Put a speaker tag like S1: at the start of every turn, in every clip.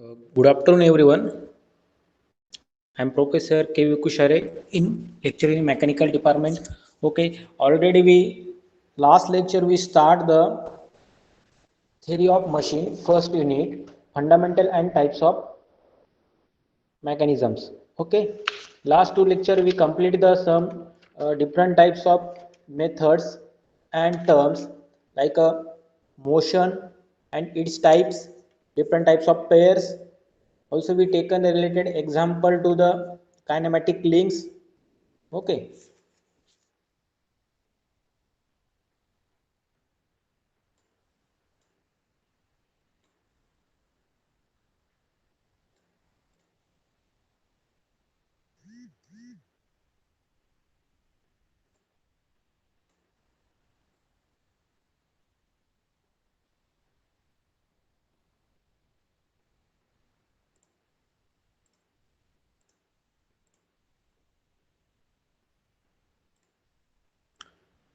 S1: Good afternoon, everyone. I'm Professor K. Kushare in lecturing in mechanical department. Okay, already we last lecture we start the theory of machine first unit fundamental and types of mechanisms. Okay, last two lecture we complete the some different types of methods and terms like a motion and its types, different types of pairs. Also we taken a related example to the kinematic links. Okay.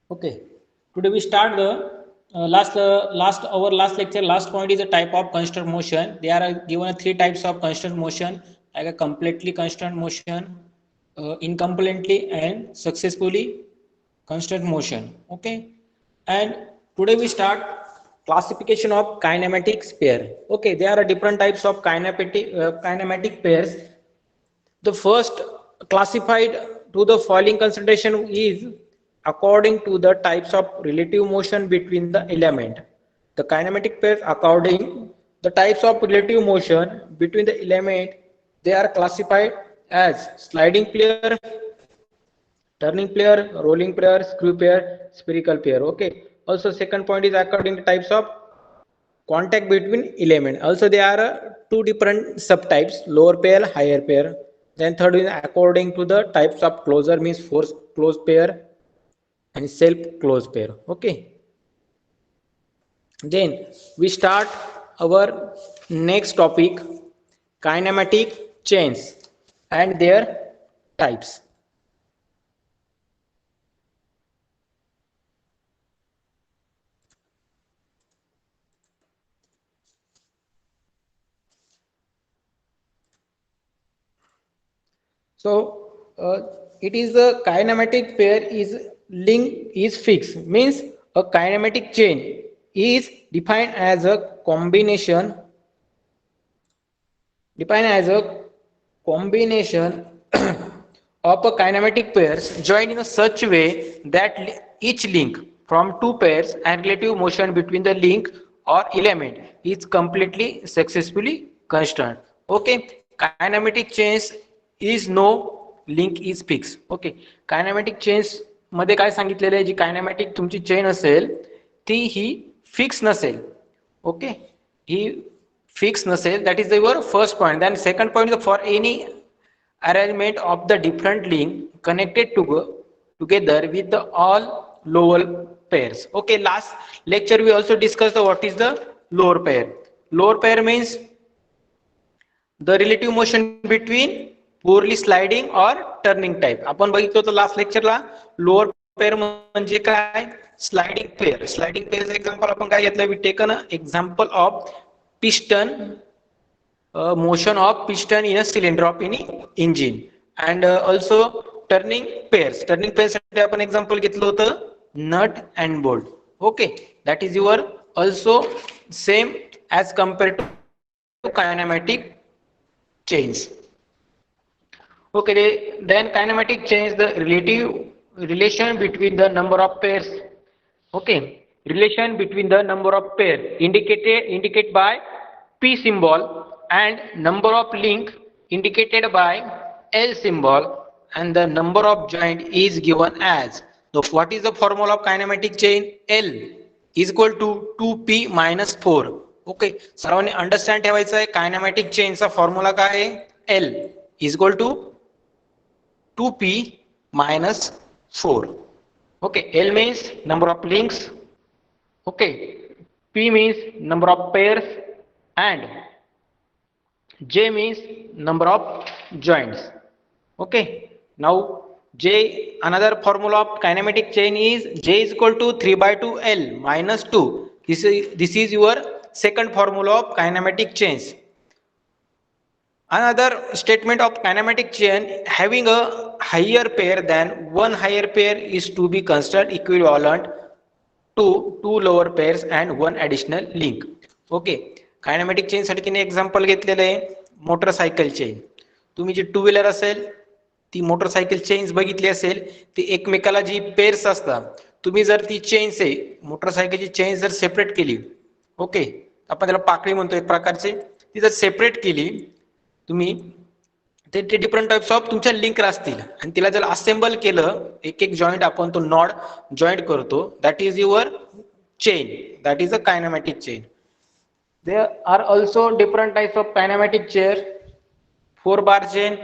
S1: Okay, today we start the last lecture. Last point is a type of constant motion. They are given three types of constant motion, like a completely constant motion, incompletely, and successfully constant motion. Okay, and today we start classification of kinematics pair. Okay, there are different types of kinematic pairs. The first classified to the following consideration is according to the types of relative motion between the element. The kinematic pairs according the types of relative motion between the element, they are classified as sliding pair, turning pair, rolling pair, screw pair, spherical pair. Okay. Also second point is according to types of contact between element. Also there are two different subtypes, lower pair, higher pair. Then third is according to the types of closure, means force closed pair and self closed pair. Okay, then we start our next topic, kinematic chains and their types. So it is the kinematic pair is link is fixed, means a kinematic chain is defined as a combination of a kinematic pairs joined in a such way that each link from two pairs and relative motion between the link or element is completely successfully constant. Okay, kinematic chains is no link is fixed. Okay, kinematic chains मध्ये काय सांगितलेलं आहे, जी कायनॅमॅटिक तुमची chain असेल ती ही fix नसेल. Okay, he fixed nacelle, that is your first point. Then second point is for any arrangement of the different link connected together with the all lower pairs. Okay, last lecture we also discussed what is the lower pair. Lower pair means the relative motion between purely sliding or turning type. आपण बघितलं होतं last लेक्चरला lower pair म्हणजे काय, sliding pair. Sliding पेअरचं example आपण काय घेतलं, we taken example of piston, motion of piston in a cylinder of any engine, and also turning pairs साठी आपण एक्झाम्पल घेतलं होतं nut and bolt. Okay, that is your also same as compared to kinematic chains. Okay, then kinematic chains, the relative relation between the number of pairs. Okay, relation between the number of pair indicate by P symbol and number of link indicated by L symbol, and the number of joint is given as. So what is the formula of kinematic chain? L is equal to 2P minus 4. Okay, सर्वांनी understand ठेवायचं आहे, कायनॅमॅटिक चेनचा formula काय आहे, L is equal to 2P minus 4. Okay, L means number of links. Okay, P means number of pairs, and J means number of joints. Okay, now J, another formula of kinematic chain is J is equal to 3 by 2 L minus 2. This is your second formula of kinematic chains. Another statement of kinematic chain, having a higher pair than one higher pair is to be considered equivalent to two lower pairs and one additional link. Okay, kinematic chain साठी तिने example घेतलेलं आहे motorcycle chain. तुम्ही जी two wheeler असेल ती motorcycle chains बघितली असेल, ती एकमेकाला जी पेअर्स असतात, तुम्ही जर ती चेन्स आहे मोटरसायकलची चेन्स जर सेपरेट केली, ओके, आपण त्याला पाकळी म्हणतो एक प्रकारचे, ती जर सेपरेट केली तुम्ही, ते डिफरंट टाइप्स ऑफ तुमच्या लिंक असतील आणि तिला जर असेंबल केलं एक एक जॉईंट आपण तो नॉड जॉईंट करतो, that is your chain, that is a kinematic chain. There are also different types of kinematic chain. 4 bar chain.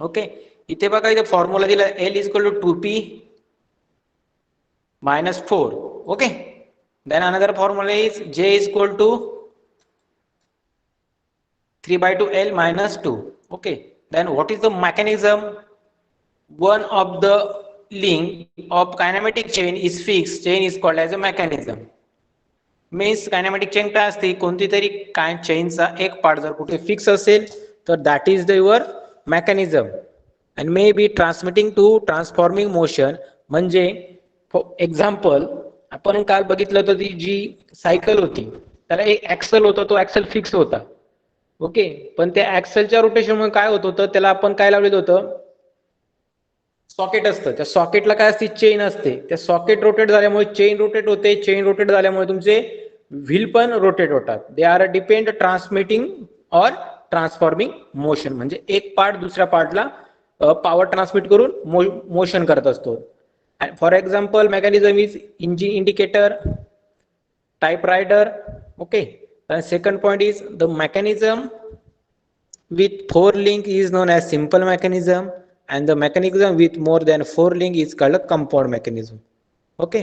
S1: Okay, इथे बघा इथे फॉर्म्युला दिला L is equal to 2p minus 4. Okay, then another formula is J is equal to 3 by 2 L minus 2. Okay, then what is the mechanism? One of the link of kinematic chain is fixed, chain is called as a mechanism. Means kinematic chain काय असते, कोणती तरी काय चेनचा एक part जर कुठे fix असेल तर that is the your mechanism and may be transmitting to transforming motion. म्हणजे फॉर एक्झाम्पल आपण काल बघितलं होतं ती जी सायकल होती त्याला एक ऍक्सल होता, तो ऍक्सल फिक्स होता. ओके, पण त्या ऍक्सलच्या रोटेशनमुळे काय होत होतं, त्याला आपण काय लावलेलं होतं, सॉकेट असतं, त्या सॉकेटला काय असते, चेन असते, त्या सॉकेट रोटेट झाल्यामुळे चेन रोटेट होते, चेन रोटेट झाल्यामुळे तुमचे व्हील पण रोटेट होतात. दे आर डिपेंड ट्रान्समिटिंग और ट्रान्सफॉर्मिंग मोशन. म्हणजे एक पार्ट दुसऱ्या पार्टला पॉवर ट्रान्समिट करून मोशन करत असतो. For example mechanism is engine indicator, typewriter. Okay, second point is the mechanism with 4 link is known as simple mechanism and the mechanism with more than 4 link is called a compound mechanism. Okay,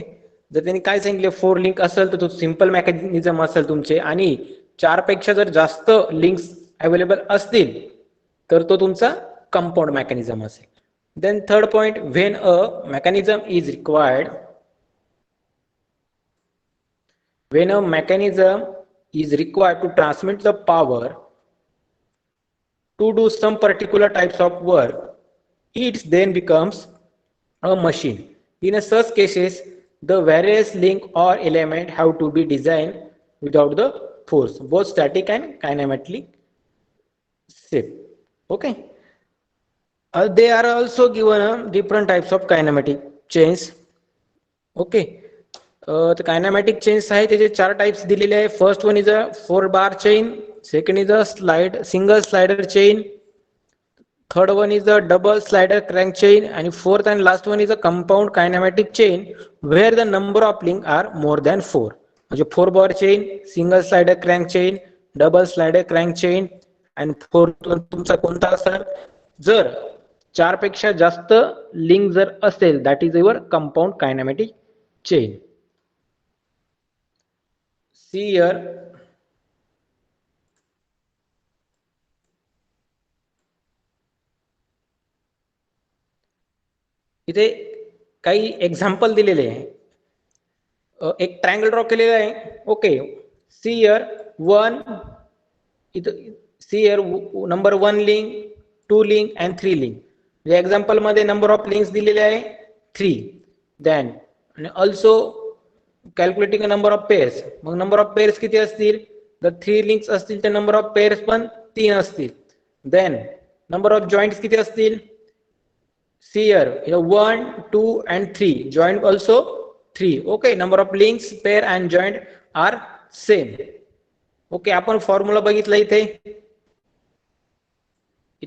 S1: जर त्यांनी काय सांगितले 4 link असेल तर तो simple mechanism असेल तुमचे, आणि 4 पेक्षा जर जास्त लिंक्स अवेलेबल असतील तर तो तुमचा कंपाऊंड मेकॅनिझम असेल. Then third point, when a mechanism is required, when a mechanism is required to transmit the power to do some particular types of work, it then becomes a machine. In such cases, the various link or element have to be designed without the force, both static and kinematic shape. Okay, they are also given different types of kinematic chains. Okay, तर kinematic chains आहे त्याचे 4 types दिलेले आहे. First one is a 4 bar chain, second is a single slider chain, third one is a double slider crank chain, आणि fourth and last one is a compound kinematic chain where the number of link are more than 4. म्हणजे 4 bar chain, single slider crank chain, double slider crank chain, आणि fourth one तुमचा कोणता असेल, जर 4 पेक्षा जास्त link जर असेल that is your compound kinematic chain. See here, इथे काही एक्झाम्पल दिलेले आहे. एक ट्रायंगल ड्रॉ केलेला आहे. ओके, सी हियर वन, इथं see here number 1 link, 2 link and 3 link. या एक्झाम्पल मध्ये नंबर ऑफ लिंक्स दिलेले आहे 3. देन आणि also calculating number of pairs. मग नंबर ऑफ पेअर्स किती असतील, जर 3 लिंक्स असतील तर नंबर ऑफ पेअर्स पण 3 असतील. देन नंबर ऑफ जॉईंट्स किती असतील, see here 1 2 and 3, joint also 3. Okay, number of links, pair and joint are same. Okay, आपण फॉर्म्युला बघितला इथे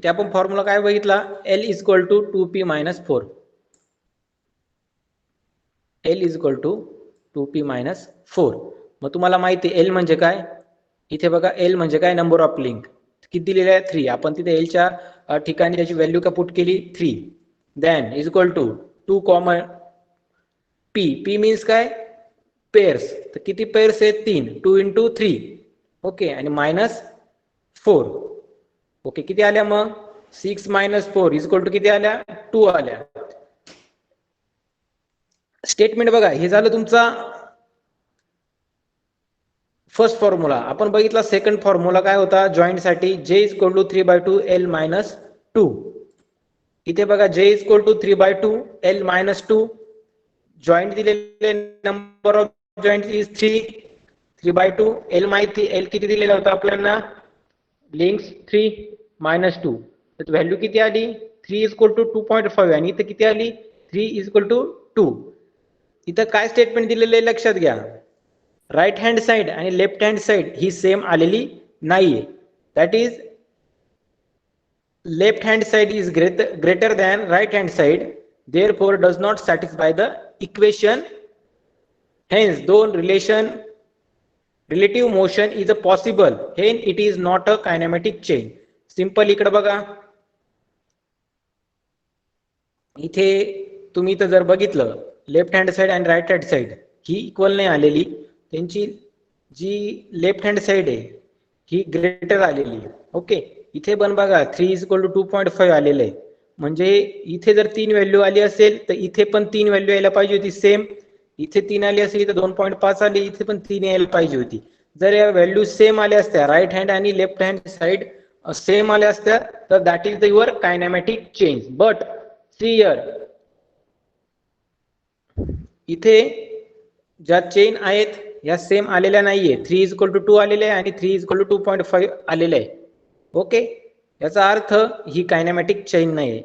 S1: आपण फॉर्म्युला काय बघितला, L is equal to 2p minus 4. L is equal to 2p minus 4. मग तुम्हाला माहिती L म्हणजे काय, इथे बघा L म्हणजे काय, नंबर ऑफ लिंक किती दिलेले आहे 3. आपण तिथे L च्या ठिकाणी त्याची व्हॅल्यू का पुट केली 3. Then is equal to 2 common p. p means काय, पेअर्स. तर किती पेअर्स आहेत 3, 2 into 3. ओके, आणि मायनस 4. ओके, किती आल्या मग 6 minus 4 इज इक्वल टू किती आल्या 2 आल्या. स्टेटमेंट बघा, हे झालं तुमचा फर्स्ट फॉर्म्युला आपण बघितला. सेकंड फॉर्म्युला काय होता जॉईंट साठी, J is equal to 3/2 L minus 2. इथे बघा J is equal to 3/2 L minus 2. Joint दिलेले number of joint is 3/2. L माहिती, L किती दिलेला होता आपल्याला, लिंक्स 3 मायनस 2. तर व्हॅल्यू किती आली 3 इज इक्वल टू 2.5 आणि इथे किती आली 3 इज इक्वल टू 2. इथं काय स्टेटमेंट दिलेले लक्षात घ्या, राईट हँड साइड आणि लेफ्ट हँड साइड ही सेम आलेली नाहीये. That is left hand side is greater than right hand side, therefore does not satisfy the equation. Hence though relative motion is a possible, hence it is not a kinematic chain. Simple. इकडे बघा, इथे तुम्ही इथं जर बघितलं left hand side आणि right hand side ही equal नाही आलेली, त्यांची जी लेफ्ट हँड साइड आहे ही ग्रेटर आलेली. ओके, इथे पण बघा 3 इज इक्वल टू 2.5 आलेलं आहे, म्हणजे इथे जर 3 व्हॅल्यू आली असेल तर इथे पण 3 व्हॅल्यू यायला पाहिजे होती सेम. इथे 3 आली असेल इथे 2.5 आली, इथे पण 3 यायला पाहिजे होती. जर या व्हॅल्यू सेम आल्या असत्या, राईट हँड आणि लेफ्ट हँड साइड सेम आल्या असत्या, तर that is the your kinematic chain. But see here, इथे ज्या चेन आहेत या सेम आलेल्या नाहीये. 3 इज इक्वल टू 2 आलेले आहे आणि 3 इज इक्वल टू 2.5 आलेले आहे. ओके, याचा अर्थ ही कायनॅमॅटिक चेन नाही आहे.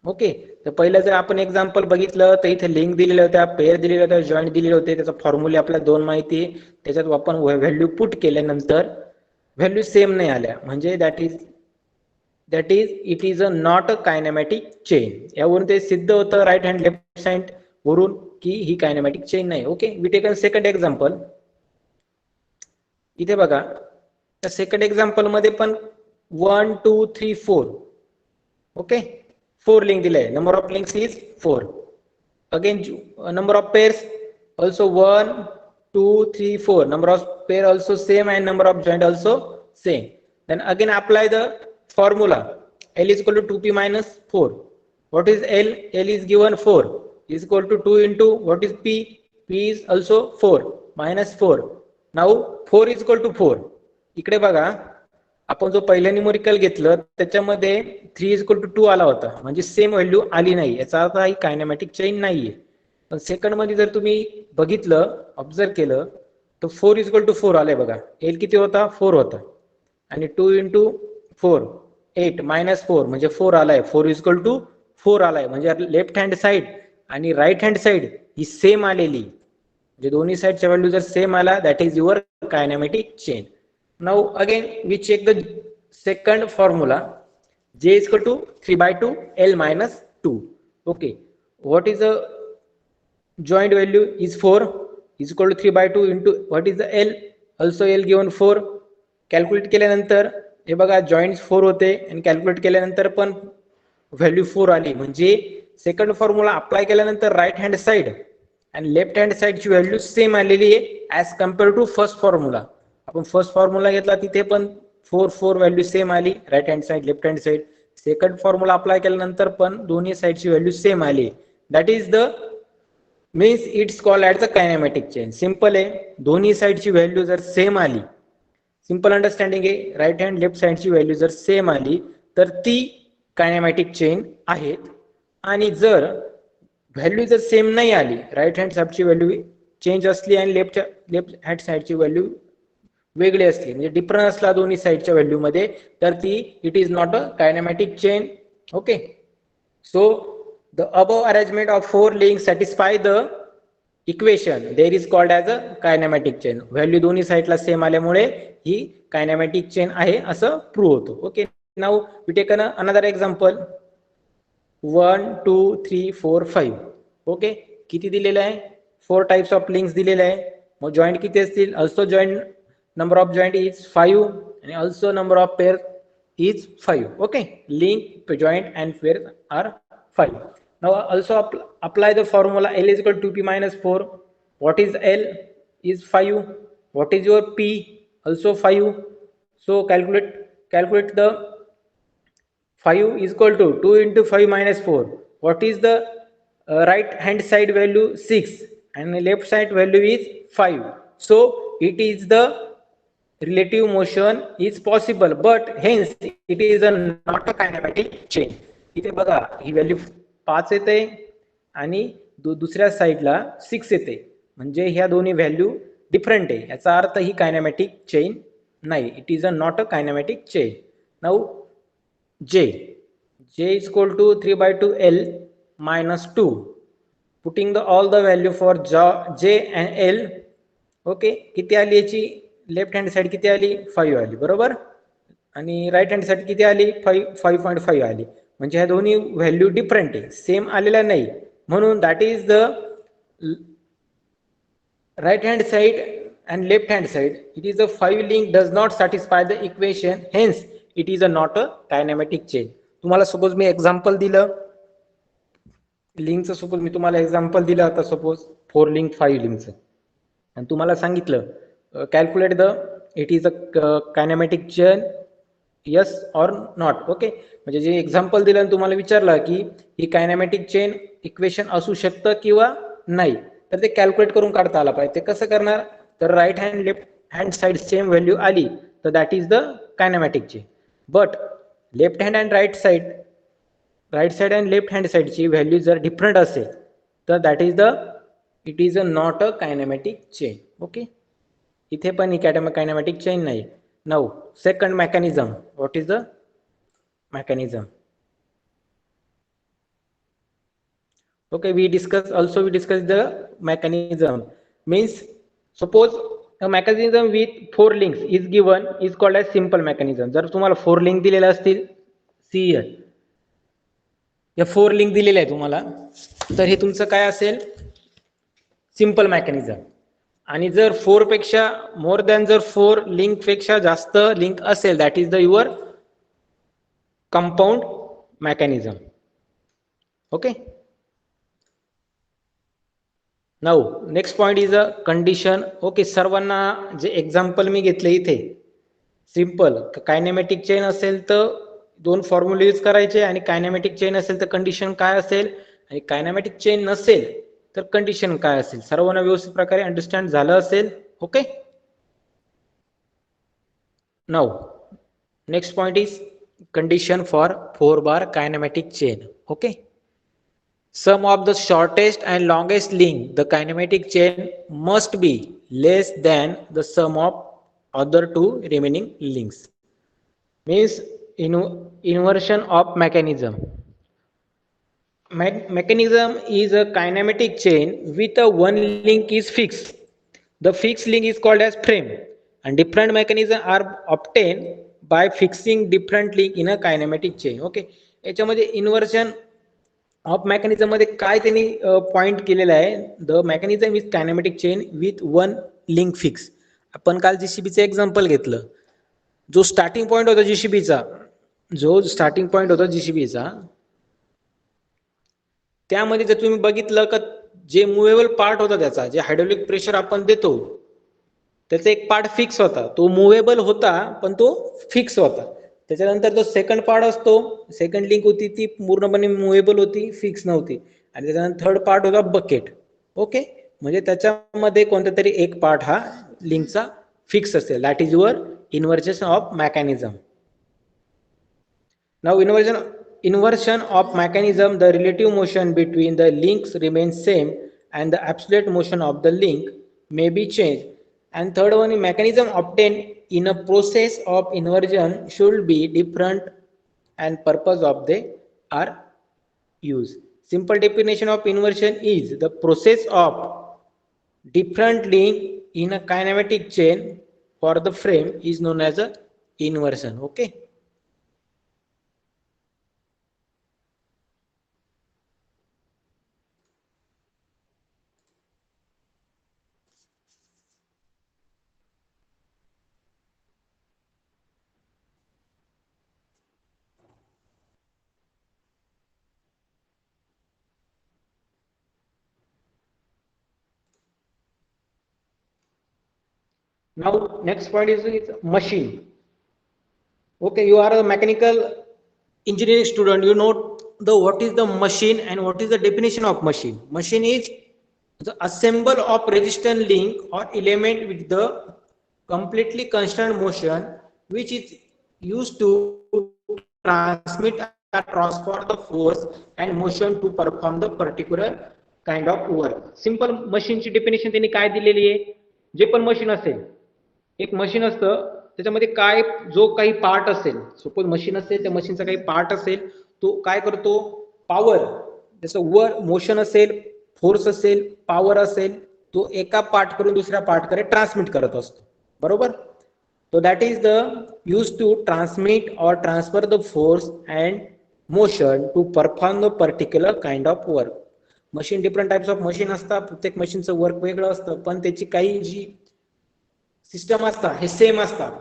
S1: ओके, तर पहिलं जर आपण एक्झाम्पल बघितलं तर इथे लिंक दिलेल्या होत्या, पेअर दिलेले होते, जॉईंट दिलेले होते, त्याचा फॉर्म्युले आपल्याला 2 माहिती आहे, त्याच्यात आपण व्हॅल्यू पुट केल्यानंतर व्हॅल्यू सेम नाही आल्या, म्हणजे that is it is a not a kinematic chain. यावरून ते सिद्ध होतं राईट हँड लेफ्ट साइड वरून की ही कायनॅमॅटिक चेन नाही. Okay, we take a second example. इथे बघा, त्या सेकंड एक्झाम्पल मध्ये पण 1 2 3 4. ओके, 4 लिंक दिले. Number of links is 4. Again number of pairs also 1 2 3 4. Number of pair also same and number of joint also same. Then again apply the formula. L is equal to 2p minus 4. What is L? L is given 4 is equal to 2 into what is p? P is also 4 minus 4. Now 4 is equal to 4. इकडे बघा, आपण जो पहिला numerical घेतलं त्याच्यामध्ये 3 is equal to 2 आला होता, म्हणजे सेम व्हॅल्यू आली नाही, याचा अर्थ ही कायनॅमॅटिक चेन नाहीये. पण सेकंड मध्ये जर तुम्ही बघितलं, ऑब्झर्व केलं, तर 4 इज इक्वल टू 4 आले बघा. एल किती होता 4 होता आणि 2 इंटू 4 8 मायनस 4 म्हणजे 4 आलाय. 4 इज इक्वल टू 4 आलाय, म्हणजे लेफ्ट हँड साइड आणि राईट हँड साइड ही सेम आलेली, म्हणजे दोन्ही साइडच्या व्हॅल्यू जर सेम आला that is your kinematic chain. Now again we check the second formula. J is equal to 3/2 L minus 2. Okay, what is the joint value is 4 is equal to 3/2 into what is the L, also L given 4. Calculate केल्यानंतर हे बघा joint 4 होते आणि calculate केल्यानंतर पण value 4 आली, म्हणजे second formula apply केल्यानंतर राईट हँड साइड आणि लेफ्ट हँड साइडची व्हॅल्यू सेम आलेली आहे as compare to first formula. आपण फर्स्ट फॉर्म्युला घेतला तिथे पण 4 व्हॅल्यू सेम आली, right hand side left hand side. Second formula apply केल्यानंतर पण दोन्ही साइडची व्हॅल्यू सेम आली. That is the means it's called as a kinematic chain. Simple आहे, दोन्ही साइडची व्हॅल्यू जर सेम आली, सिंपल अंडरस्टँडिंग आहे, राईट हँड लेफ्ट साइडची व्हॅल्यू जर सेम आली तर ती कायनॅमॅटिक चेन आहेत. आणि जर व्हॅल्यू जर सेम नाही आली, राईट हँड साइडची व्हॅल्यू चेंज असली आणि लेफ्ट हँड साइडची व्हॅल्यू वेगळी असली, म्हणजे डिफरन्स असला दोन्ही साइडच्या व्हॅल्यू मध्ये, तर ती it is not a kinematic chain. Okay, so the above arrangement of 4 links satisfy the equation there is called as a kinematic chain. Value दोन्ही साइडला सेम आल्यामुळे ही कायनॅमॅटिक चेन आहे असं प्रूव्ह होतो. Okay, now we take another example. 1 2 3 4 5. Okay, किती दिलेलं आहे 4 types of links दिलेले आहे. मग जॉईंट किती असतील, also joint number of joint is 5 and also number of pair is 5. Okay, link joint and pair are 5. Now also apply the formula. L is equal to 2p minus 4. What is L? Is 5. What is your P? Also 5. So calculate the 5 is equal to 2 into 5 minus 4. What is the right hand side value? 6 and the left side value is 5. So it is the relative motion is possible, but hence it is not a kinematic chain. इथे बघा ही value 5 येते आणि दुसऱ्या साईडला 6 येते, म्हणजे ह्या दोन्ही व्हॅल्यू डिफरंट आहे, याचा अर्थ ही कायनेमॅटिक चेन नाही. It is not a kinematic chain. Now J is equal to 3/2 L minus 2. Putting all the value for J and L. Okay, किती आली याची लेफ्ट हँड साइड किती आली 5 आली बरोबर, आणि राईट हँड साइड किती आली 5.5 आली, म्हणजे ह्या दोन्ही व्हॅल्यू डिफरंट आहे, सेम आलेला नाही, म्हणून that is the right hand side and left hand side. It is a 5 link does not satisfy the equation, hence it is a not a kinematic chain. तुम्हाला सपोज मी example दिलं लिंकचं, suppose मी तुम्हाला example दिलं आता suppose 4 link 5 लिंकचं, आणि तुम्हाला सांगितलं calculate the it is a kinematic chain yes or not. Okay, म्हणजे जे एक्झाम्पल दिलं तुम्हाला विचारलं की ही कायनेमॅटिक चेन इक्वेशन असू शकतं किंवा नाही, तर ते कॅल्क्युलेट करून काढता आला पाहिजे. ते कसं करणार, तर right hand left hand side same value आली तर that is the kinematic chain, but left hand and right side and left hand साइडची व्हॅल्यू जर डिफरंट असेल तर that is the it is a not a kinematic chain. Okay, इथे पण ही kinematic chain नाही. Now second mechanism, what is the mechanism? Okay, we discuss the mechanism. Means suppose a mechanism with 4 links is given is called as simple mechanism. जर तुम्हाला 4 link दिलेल्या असतील, C या 4 link दिलेल्या आहे तुम्हाला, तर हे तुमचं काय असेल सिंपल मेकॅनिझम. आणि जर 4 पेक्षा मोर दॅन जर 4 लिंक पेक्षा जास्त लिंक असेल that is the your compound mechanism. Okay, now next point is a condition. Okay, सर्वांना जे एक्झाम्पल मी घेतले इथे सिंपल कायनेमॅटिक चेन असेल तर 2 फॉर्म्युले यूज करायचे, आणि कायनेमॅटिक चेन असेल तर कंडिशन काय असेल, आणि कायनेमॅटिक चेन नसेल तर कंडिशन काय असेल, सर्वांना व्यवस्थित प्रकारे अंडरस्टँड झालं असेल. Okay, now next point is condition for 4 bar kinematic chain. Okay, sum of the shortest and longest link, the kinematic chain must be less than the sum of other 2 remaining links. Means inversion of mechanism. Mechanism is a kinematic chain with a one link is fixed. The fixed link is called as frame, and different mechanisms are obtained by fixing different link in a kinematic chain. Okay, याच्यामध्ये inversion of mechanism मध्ये काय त्यांनी point केलेला आहे, the mechanism is kinematic chain with one link fix. आपण काल जीसीबीचं example घेतलं, जो स्टार्टिंग पॉइंट होता जीसीबीचा, त्यामध्ये जर तुम्ही बघितलं का जे मुव्हेबल पार्ट होता त्याचा, जे हायड्रोलिक प्रेशर आपण देतो त्याचा एक पार्ट फिक्स होता, तो मुव्हेबल होता पण तो फिक्स होता. त्याच्यानंतर जो सेकंड पार्ट असतो, सेकंड लिंक होती ती पूर्णपणे मुव्हेबल होती, फिक्स नव्हती, आणि त्याच्यानंतर थर्ड पार्ट होता बकेट. ओके, म्हणजे त्याच्यामध्ये कोणता तरी एक पार्ट हा लिंकचा फिक्स असेल, that is your inversion of mechanism. Now inversion of mechanism, the relative motion between the links remains same and the absolute motion of the link may be changed. And third one, mechanism obtained in a process of inversion should be different and purpose of they are used. Simple definition of inversion is the process of different link in a kinematic chain for the frame is known as a inversion. Okay, now next point is machine. Okay, you are a mechanical engineering student, you know the what is the machine and what is the definition of machine. Machine is the assemble of resistant link or element with the completely constant motion which is used to transmit or transfer the force and motion to perform the particular kind of work. Simple मशीनची definition त्यांनी काय दिलेली आहे, जे पण machine असेल, एक machine असतं त्याच्यामध्ये काय जो काही पार्ट असेल, सपोज मशीन असेल त्या मशीनचा काही पार्ट असेल, तो काय करतो, पॉवर, जसं वर मोशन असेल, फोर्स असेल, पॉवर असेल, तो एका पार्ट करून दुसऱ्या पार्ट कडे ट्रान्समिट करत असतो, बरोबर. So that is the used to transmit or transfer the force and motion to perform the particular kind of work. Machine different types of machine असतात, प्रत्येक मशीनचं वर्क वेगळं असतं, पण त्याची काही जी सिस्टम असतात हे सेम असतात.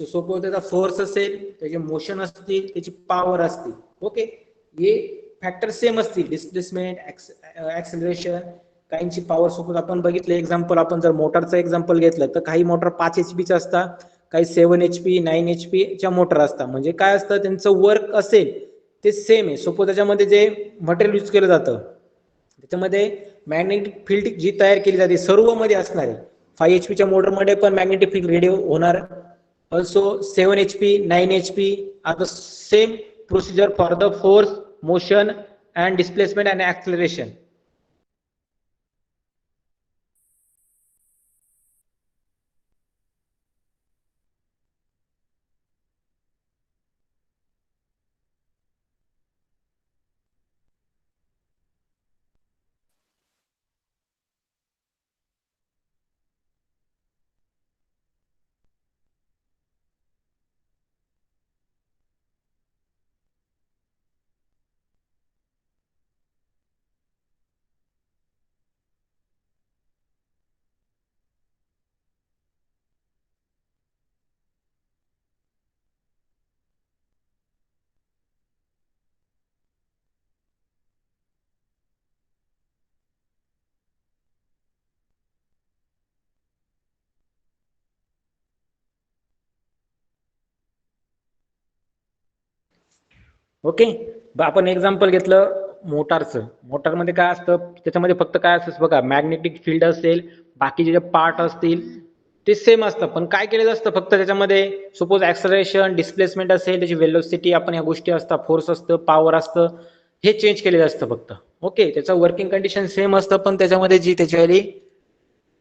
S1: सपोज त्याचा फोर्स असेल, त्याचे मोशन असतील, त्याची पॉवर असतील, ओके, हे फॅक्टर सेम असतील, डिस्प्लेसमेंट, ऍक्सेलरेशन. काहींची पॉवर, सपोज आपण बघितलं एक्झाम्पल, आपण जर मोटरचं एक्झाम्पल घेतलं तर काही मोटर 5 HP असतात, काही 7 HP 9 HP च्या मोटर असतात. म्हणजे काय असतं, त्यांचं वर्क असेल ते सेम आहे. सपोज त्याच्यामध्ये जे मटेरियल यूज केलं जातं त्याच्यामध्ये मॅग्नेटिक फील्ड जी तयार केली जाते सर्व मध्ये असणार आहे. 5 HP च्या मोटरमध्ये पण मॅग्नेटिक फील्ड रेडिओ होणार. Also 7 HP 9 HP are the same procedure for the force, motion and displacement and acceleration. Okay, आपण एक्झाम्पल घेतलं मोटारचं. मोटारमध्ये काय असतं, त्याच्यामध्ये फक्त काय असतं बघा, मॅग्नेटिक फील्ड असेल, बाकीचे जे पार्ट असतील ते सेम असतं, पण काय केलेलं असतं फक्त त्याच्यामध्ये, सपोज ऍक्सलरेशन, डिस्प्लेसमेंट असेल, त्याची वेलोसिटी, आपण या गोष्टी असतात, फोर्स असतं, पॉवर असतं, हे चेंज केलेलं असतं फक्त. ओके, त्याचं वर्किंग कंडिशन सेम असतं, पण त्याच्यामध्ये जी त्याची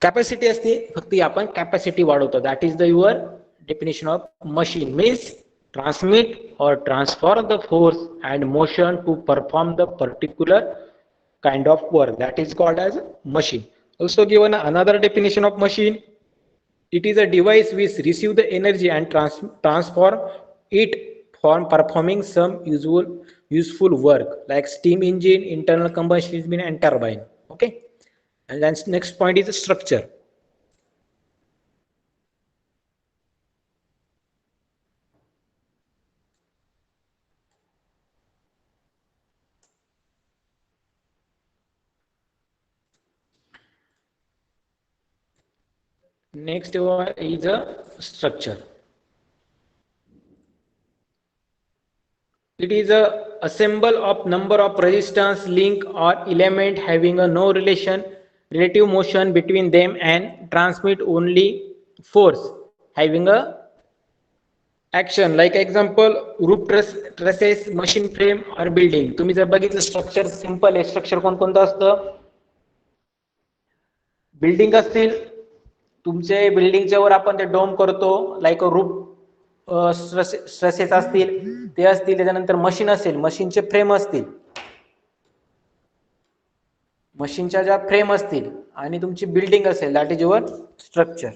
S1: कॅपॅसिटी असते फक्त ती आपण कॅपॅसिटी वाढवतो. That is the your definition of machine. Means transmit or transfer the force and motion to perform the particular kind of work, that is called as machine. Also given another definition of machine, it is a device which receive the energy and transform it for performing some useful work like steam engine, internal combustion engine and turbine. Okay, and then next point is the structure. Next is a structure. It is a assemble of number of resistance, link or element having a no relative motion between them and transmit only force having a action. Like example, roof trusses, machine frame or building. तुम्ही जर बघितलं structure simple आहे. Structure कोणकोणतं असतं, building असतील, तुमचे बिल्डिंगच्या वर आपण ते डोम करतो, लाईक अ रूफ स्ट्रेसेस असतील ते असतील, त्याच्यानंतर मशीन असेल, मशीनचे फ्रेम असतील, मशीनच्या ज्या फ्रेम असतील, आणि तुमची बिल्डिंग असेल, that is your structure.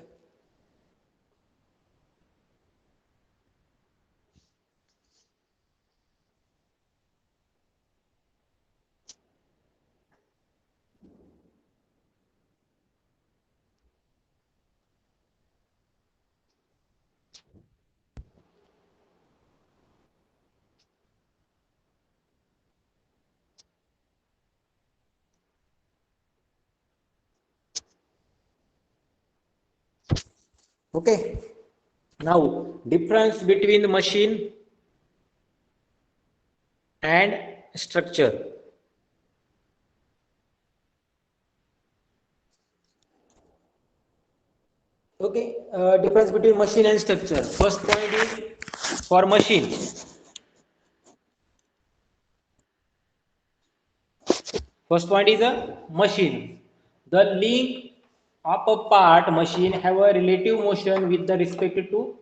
S1: Okay, now difference between the machine and structure. Okay, difference between machine and structure. First point is for machine. First point is a machine. The link of a part machine have a relative motion with the respect to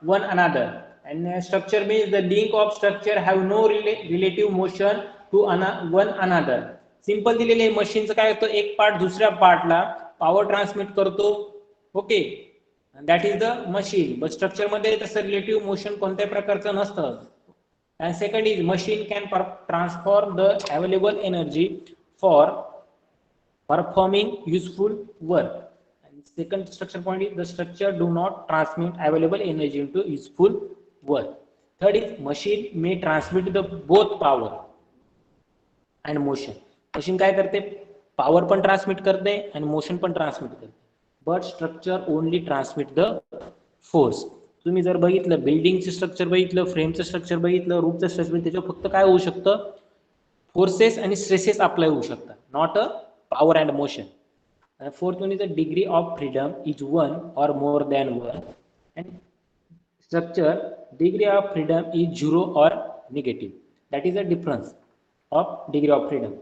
S1: one another. And structure means the link of structure have no relative motion to one another. Simple दिलेले मशीनचं काय होतं एक part दुसऱ्या पार्टला power transmit करतो okay that is the machine but structure मध्ये तसं relative motion कोणत्याही प्रकारचं नसतं and second is machine can transform the available energy for performing useful work and second structure point is the structure do not transmit available energy into useful work third is machine may transmit the both power and motion machine काय करते power पण transmit करते आणि motion पण transmit करते but structure only transmit the force तुम्ही जर बघितलं बिल्डिंगचं स्ट्रक्चर बघितलं फ्रेमचं स्ट्रक्चर बघितलं रूफचं स्ट्रक्चर त्याच्यावर फक्त काय होऊ शकतं फोर्सेस आणि स्ट्रेसेस अप्लाय होऊ शकतात not a power and motion fourth one is the degree of freedom is one or more than one and structure degree of freedom is zero or negative that is the difference of degree of freedom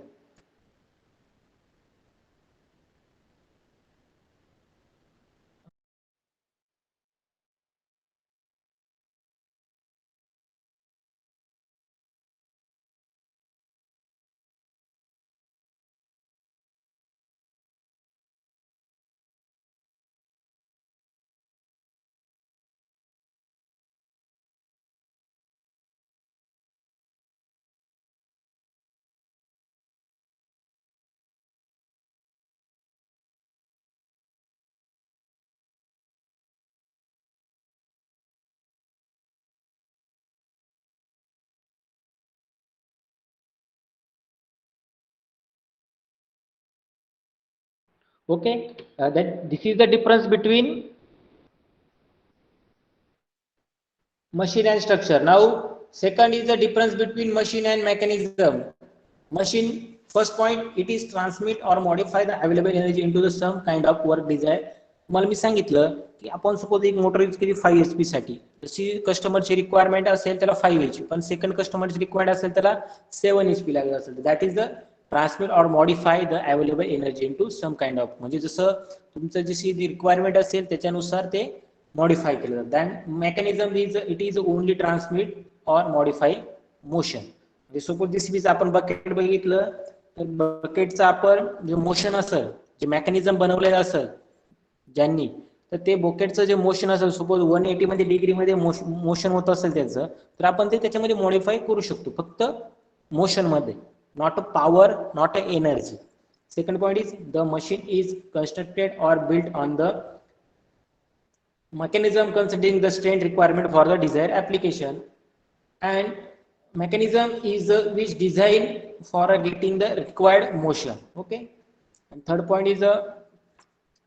S1: okay that this is the difference between machine and structure now second is the difference between machine and mechanism machine first point it is transmit or modify the available energy into the some kind of work desired मला मी सांगितलं की आपण suppose एक motor use केली 5 HP साठी जशी कस्टमरची requirement असेल त्याला 5 HP पण सेकंड कस्टमरची रिक्वायर्ड असेल त्याला 7 HP लागत असेल that is the transmit or modify the available energy into some kind of म्हणजे जसं तुमचं जशी रिक्वायरमेंट असेल त्याच्यानुसार ते मॉडिफाय केलं जातं than mechanism is it is only transmit or modify motion म्हणजे सपोज जेसीबीचं आपण बकेट बघितलं तर बकेटचं आपण जे मोशन असेल जे मेकॅनिझम बनवलेलं असेल ज्यांनी तर ते बकेटचं जे मोशन असेल सपोज 180 मध्ये डिग्री मध्ये मोशन होत असेल त्याचं तर आपण ते त्याच्यामध्ये मॉडिफाय करू शकतो फक्त मोशन मध्ये not a power not a energy second point is the machine is constructed or built on the mechanism considering the strength requirement for the desired application and mechanism is which design for getting the required motion okay and third point is the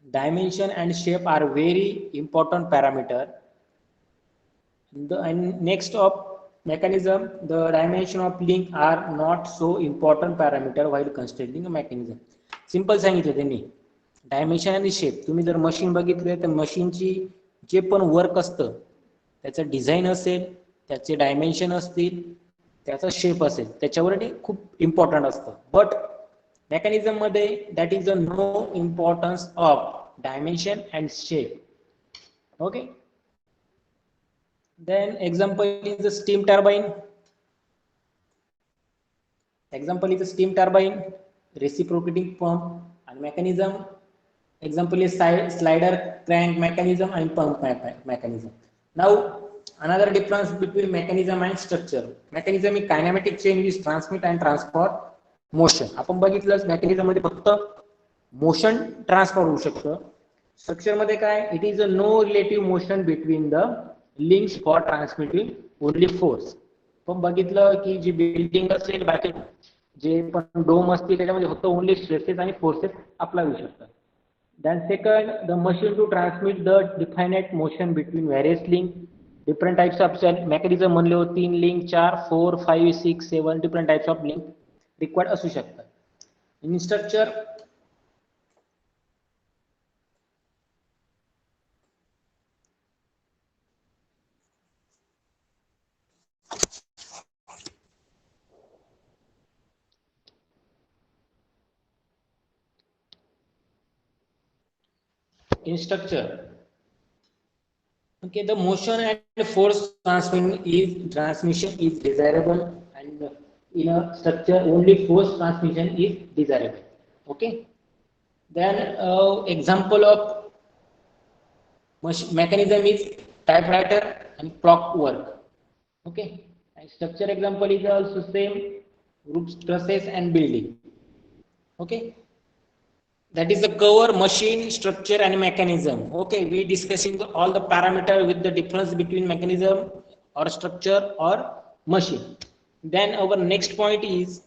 S1: dimension and shape are very important parameter and next of mechanism the dimension of link are not so important parameter while constructing a mechanism simple सांगितलं त्यांनी dimension आणि shape तुम्ही जर machine बघितले तर मशीनची जे पण वर्क असतं त्याचं डिझाईन असेल त्याचे डायमेन्शन असतील त्याचा शेप असेल त्याच्यावर ते खूप इम्पॉर्टंट असतं बट मेकॅनिझम मध्ये that is a no importance of dimension and shape okay then example is the steam turbine example is the steam turbine reciprocating pump and mechanism example is slider crank mechanism and pump mechanism now another difference between mechanism and structure mechanism is kinematic chain which transmit and transport motion आपण बघितलं mechanism मध्ये फक्त motion transfer होऊ शकतं structure मध्ये काय it is a no relative motion between the links for transmitting only force पण बघितलं की जी बिल्डिंग असेल बाकी जे पण डोम असतील त्याच्यामध्ये फक्त ओनली स्ट्रेसेस आणि फोर्सेस अप्लाय होऊ शकतात then second the machine to transmit the definite motion between various link different types of mechanism म्हणले हो 3 link 4 4 5 6 7 different types of link required असू शकतात in structure in structure, okay, the motion and force transmission is desirable, and in a structure only force transmission is desirable. Okay. Then example of mechanism is typewriter and clockwork. Okay. And structure example is also same, roofs, trusses and building. Okay. That is the cover, machine, structure and mechanism. Okay. We discussing all the parameter with the difference between mechanism or structure or machine. Then our next point is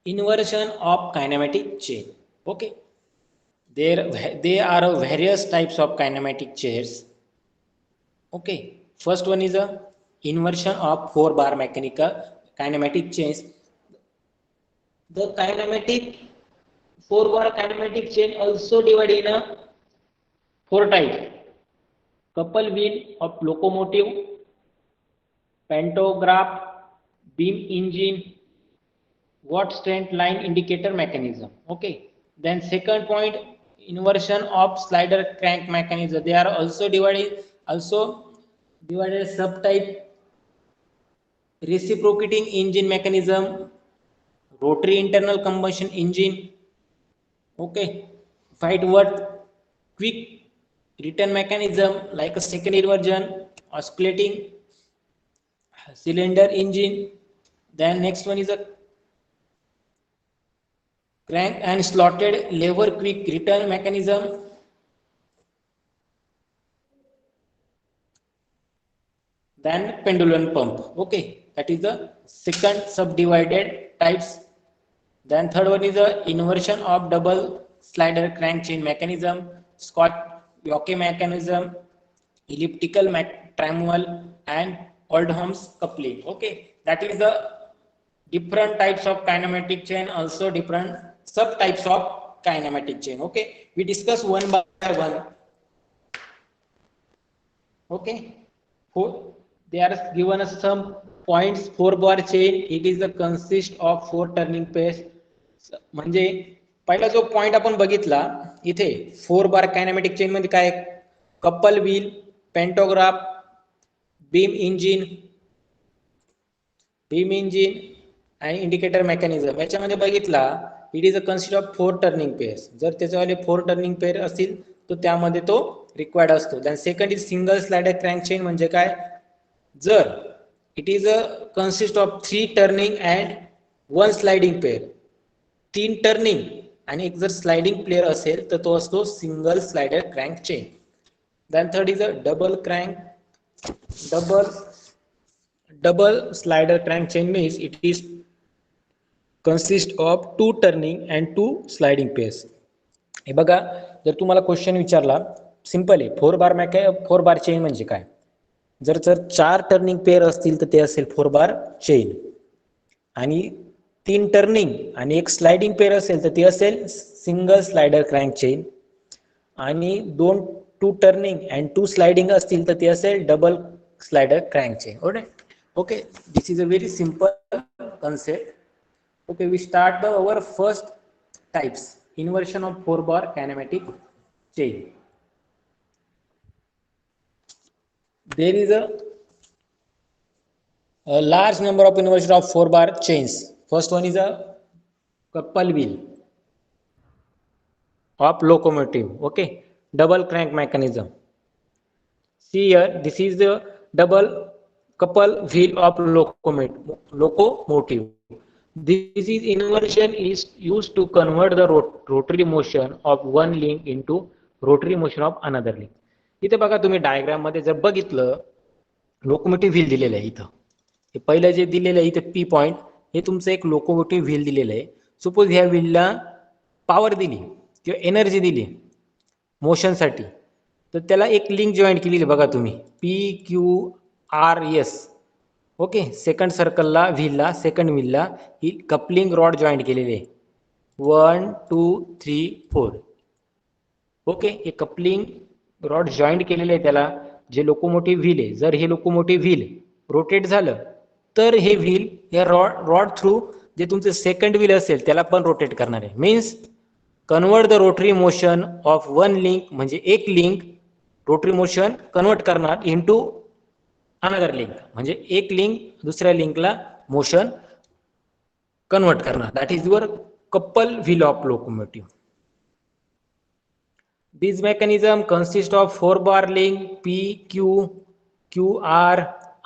S1: inversion of kinematic chain. Okay. There are various types of kinematic chairs. Okay, first one is a inversion of 4-bar mechanical kinematic chains. The kinematic 4-bar kinematic chain also divided in a 4 types: couple wheel of locomotive, pantograph, beam engine, watt strength line indicator mechanism. Okay, then second point, inversion of slider crank mechanism. They are also divided subtype: reciprocating engine mechanism, rotary internal combustion engine. Okay, Whitworth quick return mechanism like a second inversion, oscillating cylinder engine. Then next one is a crank and slotted lever quick return mechanism. Then pendulum pump. Okay, that is the second subdivided types. Then third one is the inversion of double slider crank chain mechanism, Scott Yoke mechanism, elliptical tremolo and Oldham's coupling. Okay, that is the different types of kinematic chain, also different subtypes of kinematic chain. Okay, we discuss one by one. Okay, they are given us some points. 4-bar chain, it is the consist of 4 turning pairs. म्हणजे पहिला जो point आपण बघितला इथे 4-bar kinematic chain मध्ये काय, couple wheel, pantograph, beam engine आणि indicator mechanism. याच्यामध्ये बघितला it is a consist of 4 turning pairs. जर त्याच्यावाले 4 टर्निंग पेअर असतील तर त्यामध्ये तो रिक्वायर्ड असतो. Then second is single slider crank chain. म्हणजे काय, जर it is a consist of 3 turning and 1 sliding pair, 3 turning आणि एक जर स्लाइडिंग प्लेअर असेल तर तो असतो single slider crank chain. Then third is a double slider crank chain means it is consist of 2 turning and 2 sliding pairs. हे बघा, जर तुम्हाला क्वेश्चन विचारला, सिंपल आहे, 4-bar चेन म्हणजे काय, जर 4 टर्निंग पेअर असतील तर ते असेल 4-bar चेन, आणि 3 टर्निंग आणि एक स्लाइडिंग पेअर असेल तर ते असेल सिंगल स्लाइडर क्रँक चेन, आणि 2 टर्निंग अँड 2 स्लाइडिंग असतील तर ते असेल double slider crank chain. Okay, this is a very simple concept. Okay, we start our first types, inversion of 4-bar kinematic chain. There is a large number of inversion of 4-bar chains. First one is a couple wheel of locomotive. Okay, double crank mechanism. See here, this is the double couple wheel of locomotive. This is inversion is used to convert the rotary motion of one link into rotary motion of another link. इथे बघा तुम्ही diagram मध्ये जर बघितलं, locomotive wheel दिलेलं आहे इथं. हे पहिलं जे दिलेलं आहे इथे पी पॉइंट, हे तुमचं एक लोकोमोटिव्ह व्हील दिलेलं आहे. सपोज ह्या व्हीलला पॉवर दिली किंवा एनर्जी दिली मोशनसाठी, तर त्याला एक लिंक जॉईंट केलेली बघा तुम्ही, PQRS. ओके, सेकंड सर्कलला व्हीलला, सेकंड व्हीलला ही कपलिंग रॉड जॉईंट केलेली आहे, 1 2 3 4. ओके, हे कपलिंग रॉड जॉईंट केलेले आहे त्याला, जे लोकोमोटिव्ह व्हील आहे. जर हे लोकोमोटिव्ह व्हील रोटेट झालं तर हे व्हील या रॉड थ्रू जे तुमचं सेकंड व्हील असेल त्याला पण रोटेट करणार आहे. Means convert the rotary motion of one link, म्हणजे एक लिंक रोटरी मोशन कन्वर्ट करणार इनटू अनदर लिंक, म्हणजे एक लिंक दुसऱ्या लिंकला मोशन कन्वर्ट करणार. That is your couple wheel of locomotive. This mechanism consists of 4-bar link P, Q, QR,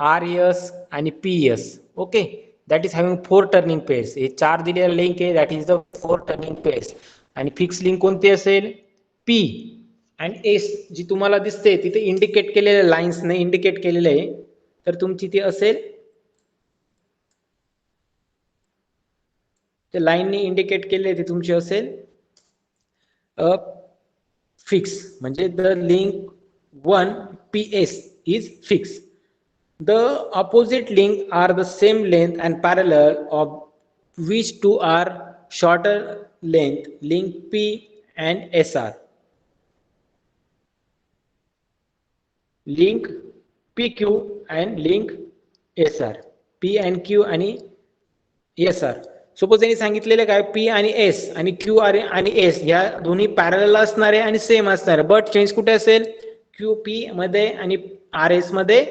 S1: RS आणि PS. Okay, that is having 4 turning pairs. हे 4 दिलेला link आहे, that is the 4 turning pairs. आणि fix link कोणती असेल? P आणि S, जी तुम्हाला दिसते तिथे इंडिकेट केलेल्या लाईन्स ने इंडिकेट केलेले आहे, तर तुमची ती असेल, ते लाईनने इंडिकेट केले ते तुमची असेल फिक्स, म्हणजे the link 1 PS is fixed. The opposite link are the same length and parallel, of which two are shorter length, link P and SR. Link PQ and link SR. P and Q आणि SR. Suppose त्यांनी सांगितलेले काय, P आणि S आणि Q आणि S या दोन्ही parallel असणारे आणि सेम असणारे, बट चेंज कुठे असेल? QP मध्ये आणि RS मध्ये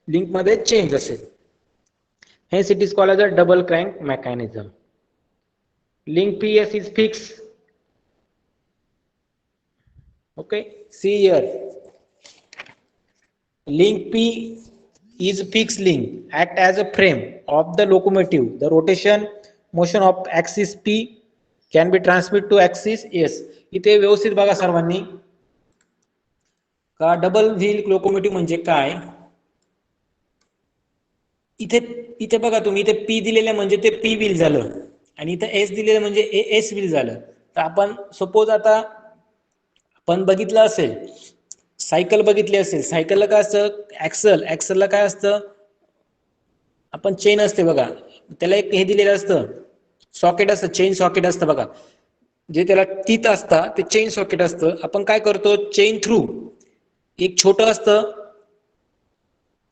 S1: लिंक मध्ये चेंज असेल. Hence it is called as a double crank mechanism. Link PS is fixed. Okay, see here. Link P is fixed link, act as a frame of the locomotive. The rotation motion of axis P can be transmitted to axis S. इथे व्यवस्थित बघा सर्वांनी का double wheel locomotive म्हणजे काय. इथे बघा तुम्ही, इथे P दिलेलं म्हणजे ते P व्हील झालं आणि इथे S दिलेलं म्हणजे S व्हील झालं. तर आपण सपोज आता आपण बघितलं असेल, सायकल बघितली असेल, सायकलला काय असतं? ऍक्सलला काय असतं? आपण चेन असते बघा, त्याला एक हे दिलेलं असतं, सॉकेट असतं, चेन सॉकेट असतं बघा, जे त्याला टीथ असतं ते चेन सॉकेट असतं. आपण काय करतो? चेन थ्रू एक छोटं असतं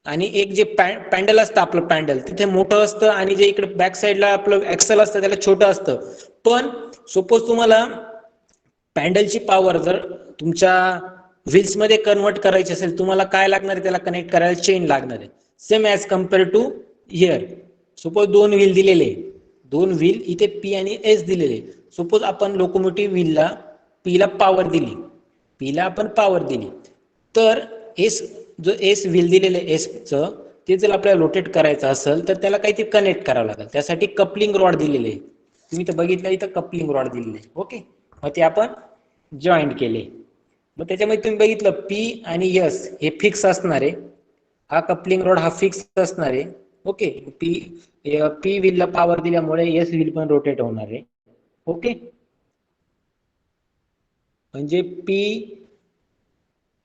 S1: आणि एक जे पॅन्डल असतं, आपलं पॅन्डल तिथे मोठं असतं आणि जे इकडे बॅक साईडला आपलं ऍक्सल असतं त्याला छोटं असतं. पण सपोज तुम्हाला पॅन्डलची पॉवर जर तुमच्या व्हील्स मध्ये कन्वर्ट करायची असेल, तुम्हाला काय लागणार आहे? त्याला कनेक्ट करायला चेन लागणार आहे. Same as compare to here. Suppose 2 wheel दिलेले, 2 व्हील इथे P आणि S दिलेले. सपोज आपण लोकोमोटिव्ह व्हीलला P ला पॉवर दिली, P ला आपण पॉवर दिली, तर S जो S व्हील दिलेले Sचं ते जर आपल्याला रोटेट करायचं असेल तर त्याला काहीतरी कनेक्ट करावं लागेल. त्यासाठी कपलिंग रॉड दिलेले आहे, तुम्ही तर बघितलं इथं कपलिंग रॉड दिलेले. ओके, मग ते आपण जॉईंट केले. मग त्याच्यामध्ये तुम्ही बघितलं P आणि S हे फिक्स असणार आहे, हा कपलिंग रॉड हा फिक्स असणार आहे. ओके, P व्हीलला पॉवर दिल्यामुळे S व्हील पण रोटेट होणार आहे. ओके, म्हणजे P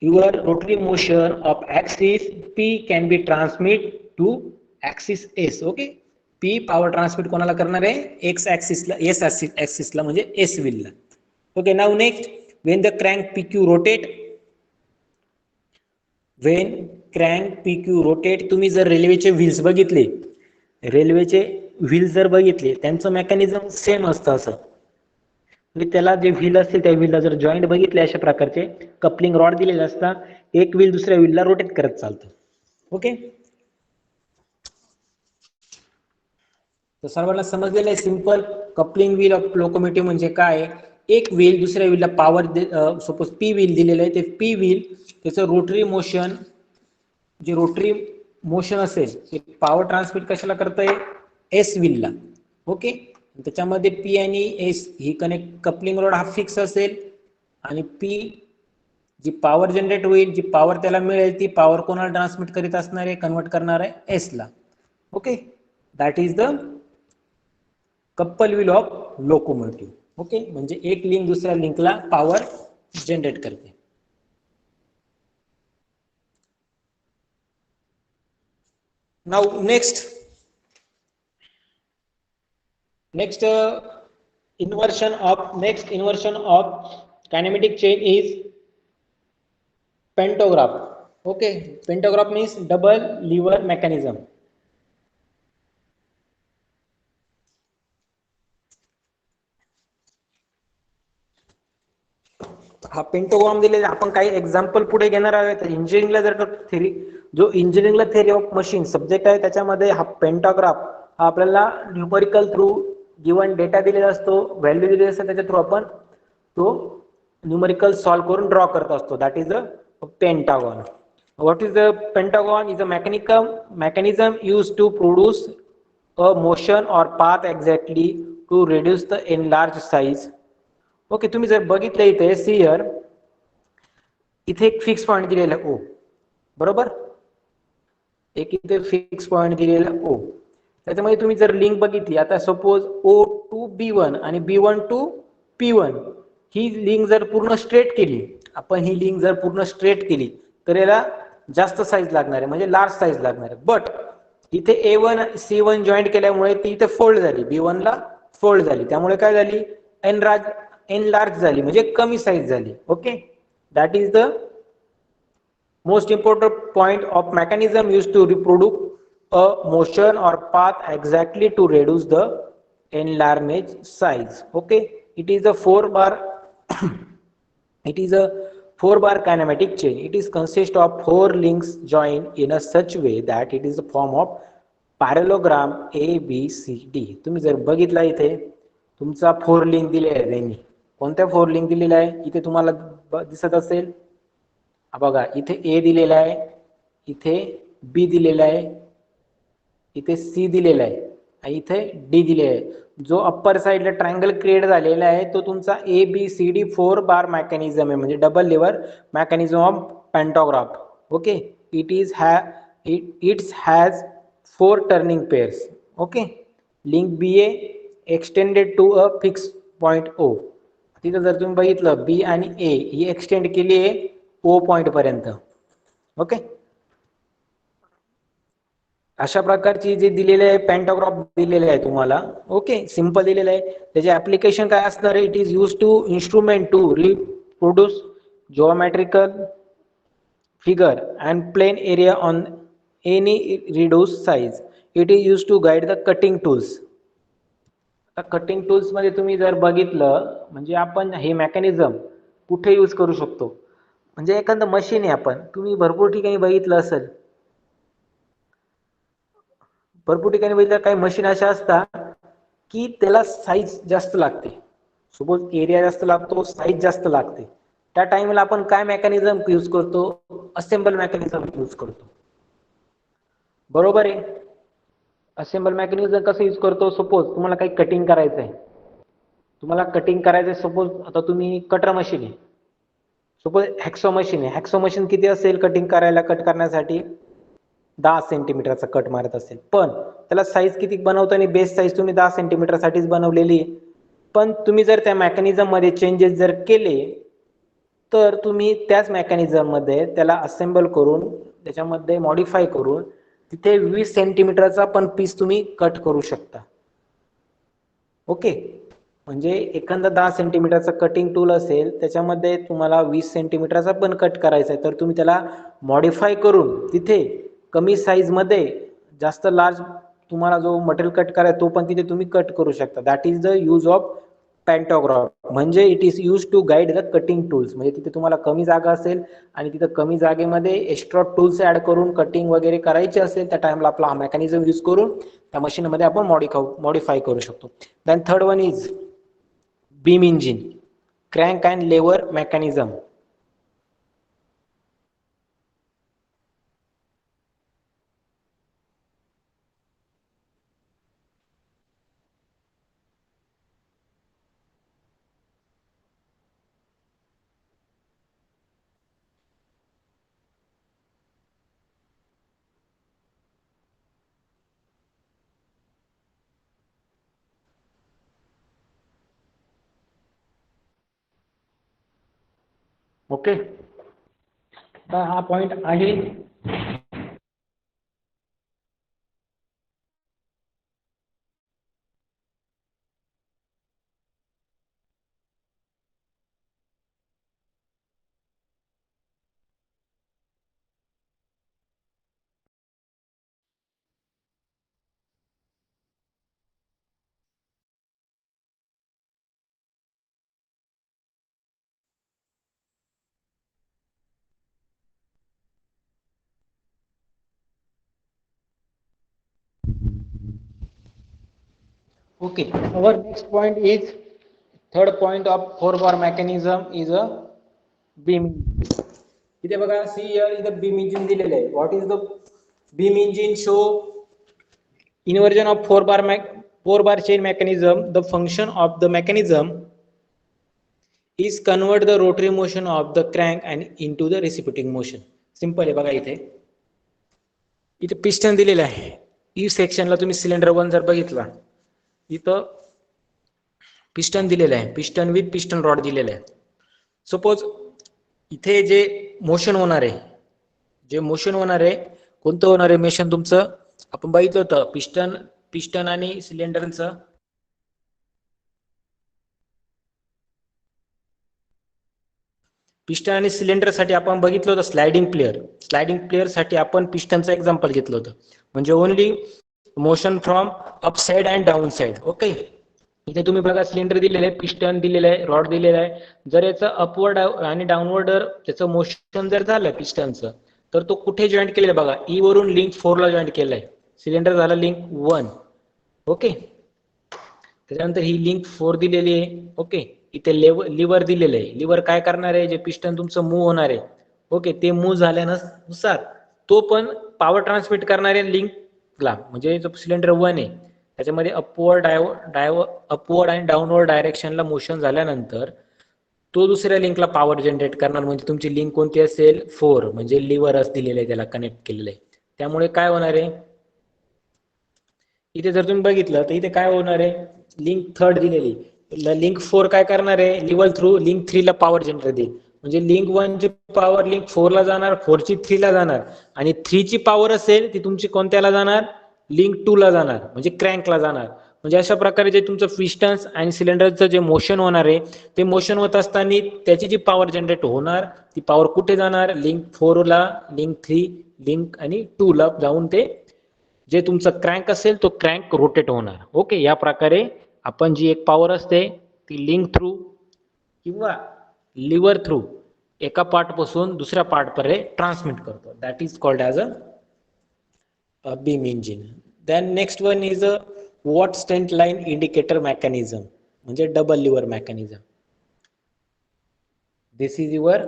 S1: your rotary motion of axis P can be transmit to axis S. Okay, P power transmit कोणाला करणार आहे? X axis ला, S axis ला, म्हणजे S wheel ला. Okay, now next, when the crank PQ rotate, when crank PQ rotate, तुम्ही जर रेल्वेचे व्हील्स बघितले, रेल्वेचे व्हील्स जर बघितले, त्यांचं मेकॅनिझम सेम असतं. असं त्याला जे व्हील असतील त्या व्हीलला जर जॉईंट बघितले अशा प्रकारचे कपलिंग रॉड दिलेले असतात, एक व्हील दुसऱ्या व्हीलला रोटेट करत चालतं. ओके, तर सर्वांना समजलेलं आहे simple. Coupling wheel of locomotive म्हणजे काय? एक व्हील दुसऱ्या व्हीलला पॉवर, सपोज P व्हील दिलेलं आहे, ते P व्हील त्याचं रोटरी मोशन, जे रोटरी मोशन असेल ते पॉवर ट्रान्समिट कशाला करतंय? S व्हीलला. ओके, त्याच्यामध्ये P आणि S ही कनेक्ट, कपलिंग रॉड हा फिक्स असेल आणि P जी पॉवर जनरेट होईल, जी पॉवर त्याला मिळेल, ती पॉवर कोणाला ट्रान्समिट करीत असणार आहे? कन्वर्ट करणार आहे S ला. Okay, that is the couple wheel of locomotive. Okay, म्हणजे एक लिंक दुसऱ्या लिंकला पॉवर जनरेट करते. Now next inversion of kinematic chain is pantograph. Okay, pantograph means double lever mechanism. हा पेंटोग्राम दिलेला आपण काही एक्झाम्पल पुढे घेणार आहोत. इंजिनिअरिंगला जर थेरी जो इंजिनिअरिंगला थेरी ऑफ मशीन सब्जेक्ट आहे त्याच्यामध्ये हा पेंटाग्राफ हा आपल्याला न्यूमरिकल थ्रू गिवन डेटा दिलेला असतो, व्हॅल्यू दिलेली असते, त्याच्या थ्रू आपण तो न्यूमरिकल सॉल्व करून ड्रॉ करत असतो. That is a pentagon. What is the pentagon? Is a mechanism used to produce a motion or path exactly to reduce the enlarged size. Okay, तुम्ही जर बघितलं इथे सियर इथे एक फिक्स पॉईंट दिलेला ओ, बरोबर, एक इथे फिक्स पॉईंट दिलेला ओ. त्याच्यामध्ये तुम्ही जर लिंक बघितली, आता सपोज ओ टू बी1 आणि बी1 टू पी1 ही लिंक जर पूर्ण स्ट्रेट केली, आपण ही लिंक जर पूर्ण स्ट्रेट केली तर याला जास्त साईज लागणार आहे, म्हणजे लार्ज साईज लागणार आहे. बट इथे A1 C1 जॉईंट केल्यामुळे ती इथे फोल्ड झाली, B1 ला फोल्ड झाली, त्यामुळे काय झाली, एनलार्ज झाली, म्हणजे कमी साईज झाली. Okay, that is the most important point of mechanism used to reproduce a motion or path exactly to reduce the enlargement size. Okay, it is a 4 bar it is a 4 bar kinematic chain. It is consist of 4 links joined in a such way that it is a form of parallelogram ABCD. तुम्ही जर बघितला इथे तुमचा 4 link दिलेला आहे त्यांनी, कोणत्या 4 link दिलेला आहे इथे तुम्हाला दिसत असेल, बघा इथे ए दिलेला आहे, इथे बी दिलेला आहे, इथे सी दिलेला आहे आणि इथे डी दिलेला आहे. जो अप्पर साइडला ट्रायंगल क्रिएट झालेला आहे तो तुमचा ABCD 4 बार मेकॅनिझम आहे, म्हणजे double lever mechanism of pantograph. Okay, it's has 4 turning pairs. Okay, link BA extended to a fix point O. तिथं जर तुम्ही बघितलं बी आणि ए ही एक्सटेंड केली आहे O पॉइंट पर्यंत. ओके, अशा प्रकारची जी दिलेली आहे पेंटाग्राफ दिलेले आहे तुम्हाला. ओके, सिंपल दिलेलं आहे. त्याचे ऍप्लिकेशन काय असणार आहे, it is use to instrument to reproduce geometrical figure and plane area on any reduced size. It is used to guide the cutting tools. Cutting tools मध्ये तुम्ही जर बघितलं म्हणजे आपण हे मेकॅनिझम कुठे यूज करू शकतो, म्हणजे एखादं मशीन आहे, आपण तुम्ही भरपूर ठिकाणी बघितलं असेल, भरपूर ठिकाणी बघितलं काही मशीन अशा असतात की त्याला साईज जास्त लागते, सपोज एरिया जास्त लागतो, साईज जास्त लागते, त्या टाइमला आपण काय मेकॅनिझम यूज करतो, असेंबल मेकॅनिझम यूज करतो, बरोबर आहे. असेंबल मेकॅनिझम कसं यूज करतो, सपोज तुम्हाला काही कटिंग करायचं आहे, तुम्हाला कटिंग करायचं, सपोज आता तुम्ही कटर मशीन आहे, सपोज हॅक्सो मशीन आहे, हॅक्सो मशीन किती असेल कटिंग करायला, कट करण्यासाठी 10 सेंटीमीटरचा कट मारत असेल, पण त्याला साईज किती बनवतो आणि बेस साईज तुम्ही 10 सेंटीमीटर साठीच बनवलेली आहे. पण तुम्ही जर त्या मेकॅनिझम मध्ये चेंजेस जर केले तर तुम्ही त्याच मेकॅनिझम मध्ये त्याला असेंबल करून त्याच्यामध्ये मॉडिफाय करून तिथे 20 सेंटीमीटरचा पण पीस तुम्ही कट करू शकता. ओके, म्हणजे एखादा 10 सेंटीमीटरचा कटिंग टूल असेल त्याच्यामध्ये तुम्हाला 20 सेंटीमीटरचा पण कट करायचा आहे, तर तुम्ही त्याला मॉडिफाय करून तिथे कमी साईज मध्ये जास्त लार्ज तुम्हाला जो मटेरियल कट करायचा तो पण तिथे तुम्ही कट करू शकता. That is the use of pantograph. म्हणजे it is use to guide the cutting tools, म्हणजे तिथे तुम्हाला कमी जागा असेल आणि तिथे कमी जागेमध्ये एक्स्ट्रा टूल्स ऍड करून कटिंग वगैरे करायचे असेल त्या टाइमला आपला हा मेकॅनिझम यूज करून त्या मशीनमध्ये आपण मॉडिफाय करू शकतो. Then third one is beam engine, crank and lever mechanism. Okay, तर हा पॉइंट आहे. Okay, our next point is third point of 4-bar mechanism is a beam engine. इथे बघा सी हियर इथं बीम इंजिन दिलेलं आहे. What is the beam engine? Show inversion of 4-bar chain mechanism. The function of the mechanism is convert the rotary motion of the crank and into the reciprocating motion. Simple आहे बघा. इथे piston दिलेलं आहे. E सेक्शनला तुम्ही cylinder 1 जर बघितला, इथं piston दिलेलं आहे. पिस्टन विथ पिस्टन रॉड दिलेलं आहे. सपोज इथे जे मोशन होणार आहे, कोणतं होणार आहे मोशन तुमचं? आपण बघितलं होतं पिस्टन आणि सिलेंडरचं पिस्टन आणि सिलेंडर साठी आपण बघितलं होतं स्लायडिंग प्लेअर साठी आपण पिस्टनचं एक्झाम्पल घेतलं होतं. म्हणजे only motion from up side and down side. Okay, इथे तुम्ही बघा सिलेंडर दिलेलं आहे, पिस्टन दिलेलं आहे, रॉड दिलेलं आहे. जर याचं अपवर्ड आणि डाऊनवर्ड त्याचं मोशन जर झालं पिस्टनचं, तर तो कुठे जॉईंट केलेलं आहे बघा, ई वरून लिंक 4 ला जॉईंट केलंय. सिलेंडर झालं लिंक 1. ओके, त्याच्यानंतर ही लिंक 4 दिलेली आहे. ओके, इथे लिव्हर दिलेलं आहे. लिव्हर काय करणार आहे? जे पिस्टन तुमचं मूव्ह होणार आहे, ओके, ते मूव्ह झाल्यानुसार तो पण पॉवर ट्रान्समिट करणार आहे लिंकला. म्हणजे जो सिलेंडर 1 आहे त्याच्यामध्ये अपवर्ड आणि डाऊनवर्ड डायरेक्शनला मोशन झाल्यानंतर तो दुसऱ्या लिंकला पॉवर जनरेट करणार. म्हणजे तुमची लिंक कोणती असेल? 4. म्हणजे लिव्हरच दिलेलं आहे, त्याला कनेक्ट केलेलं आहे. त्यामुळे काय होणार आहे? इथे जर तुम्ही बघितलं तर इथे काय होणार आहे? लिंक 3 दिलेली. लिंक 4 काय करणार आहे? लिव्हर थ्रू लिंक 3 ला पॉवर जनरेट देईल. म्हणजे लिंक 1 ची पॉवर लिंक 4 ला जाणार, 4 ची 3 ला जाणार, आणि 3 ची पॉवर असेल ती तुमची कोणत्याला जाणार? लिंक 2 ला जाणार, म्हणजे क्रँकला जाणार. म्हणजे अशा प्रकारे जे तुमचं पिस्टन्स आणि सिलेंडरचं जे मोशन होणार आहे, ते मोशन होत असताना त्याची जी पॉवर जनरेट होणार ती पॉवर कुठे जाणार? लिंक 4 ला, लिंक 3, लिंक आणि 2 ला जाऊन ते जे तुमचं क्रँक असेल तो क्रँक रोटेट होणार. ओके, या प्रकारे आपण जी एक पॉवर असते ती लिंक थ्रू किंवा लिव्हर थ्रू एका पार्ट पासून दुसऱ्या पार्ट पर्यंत ट्रान्समिट करतो. That is called as a beam engine. Then next one is a Watt straight line indicator mechanism, म्हणजे double lever mechanism. This is your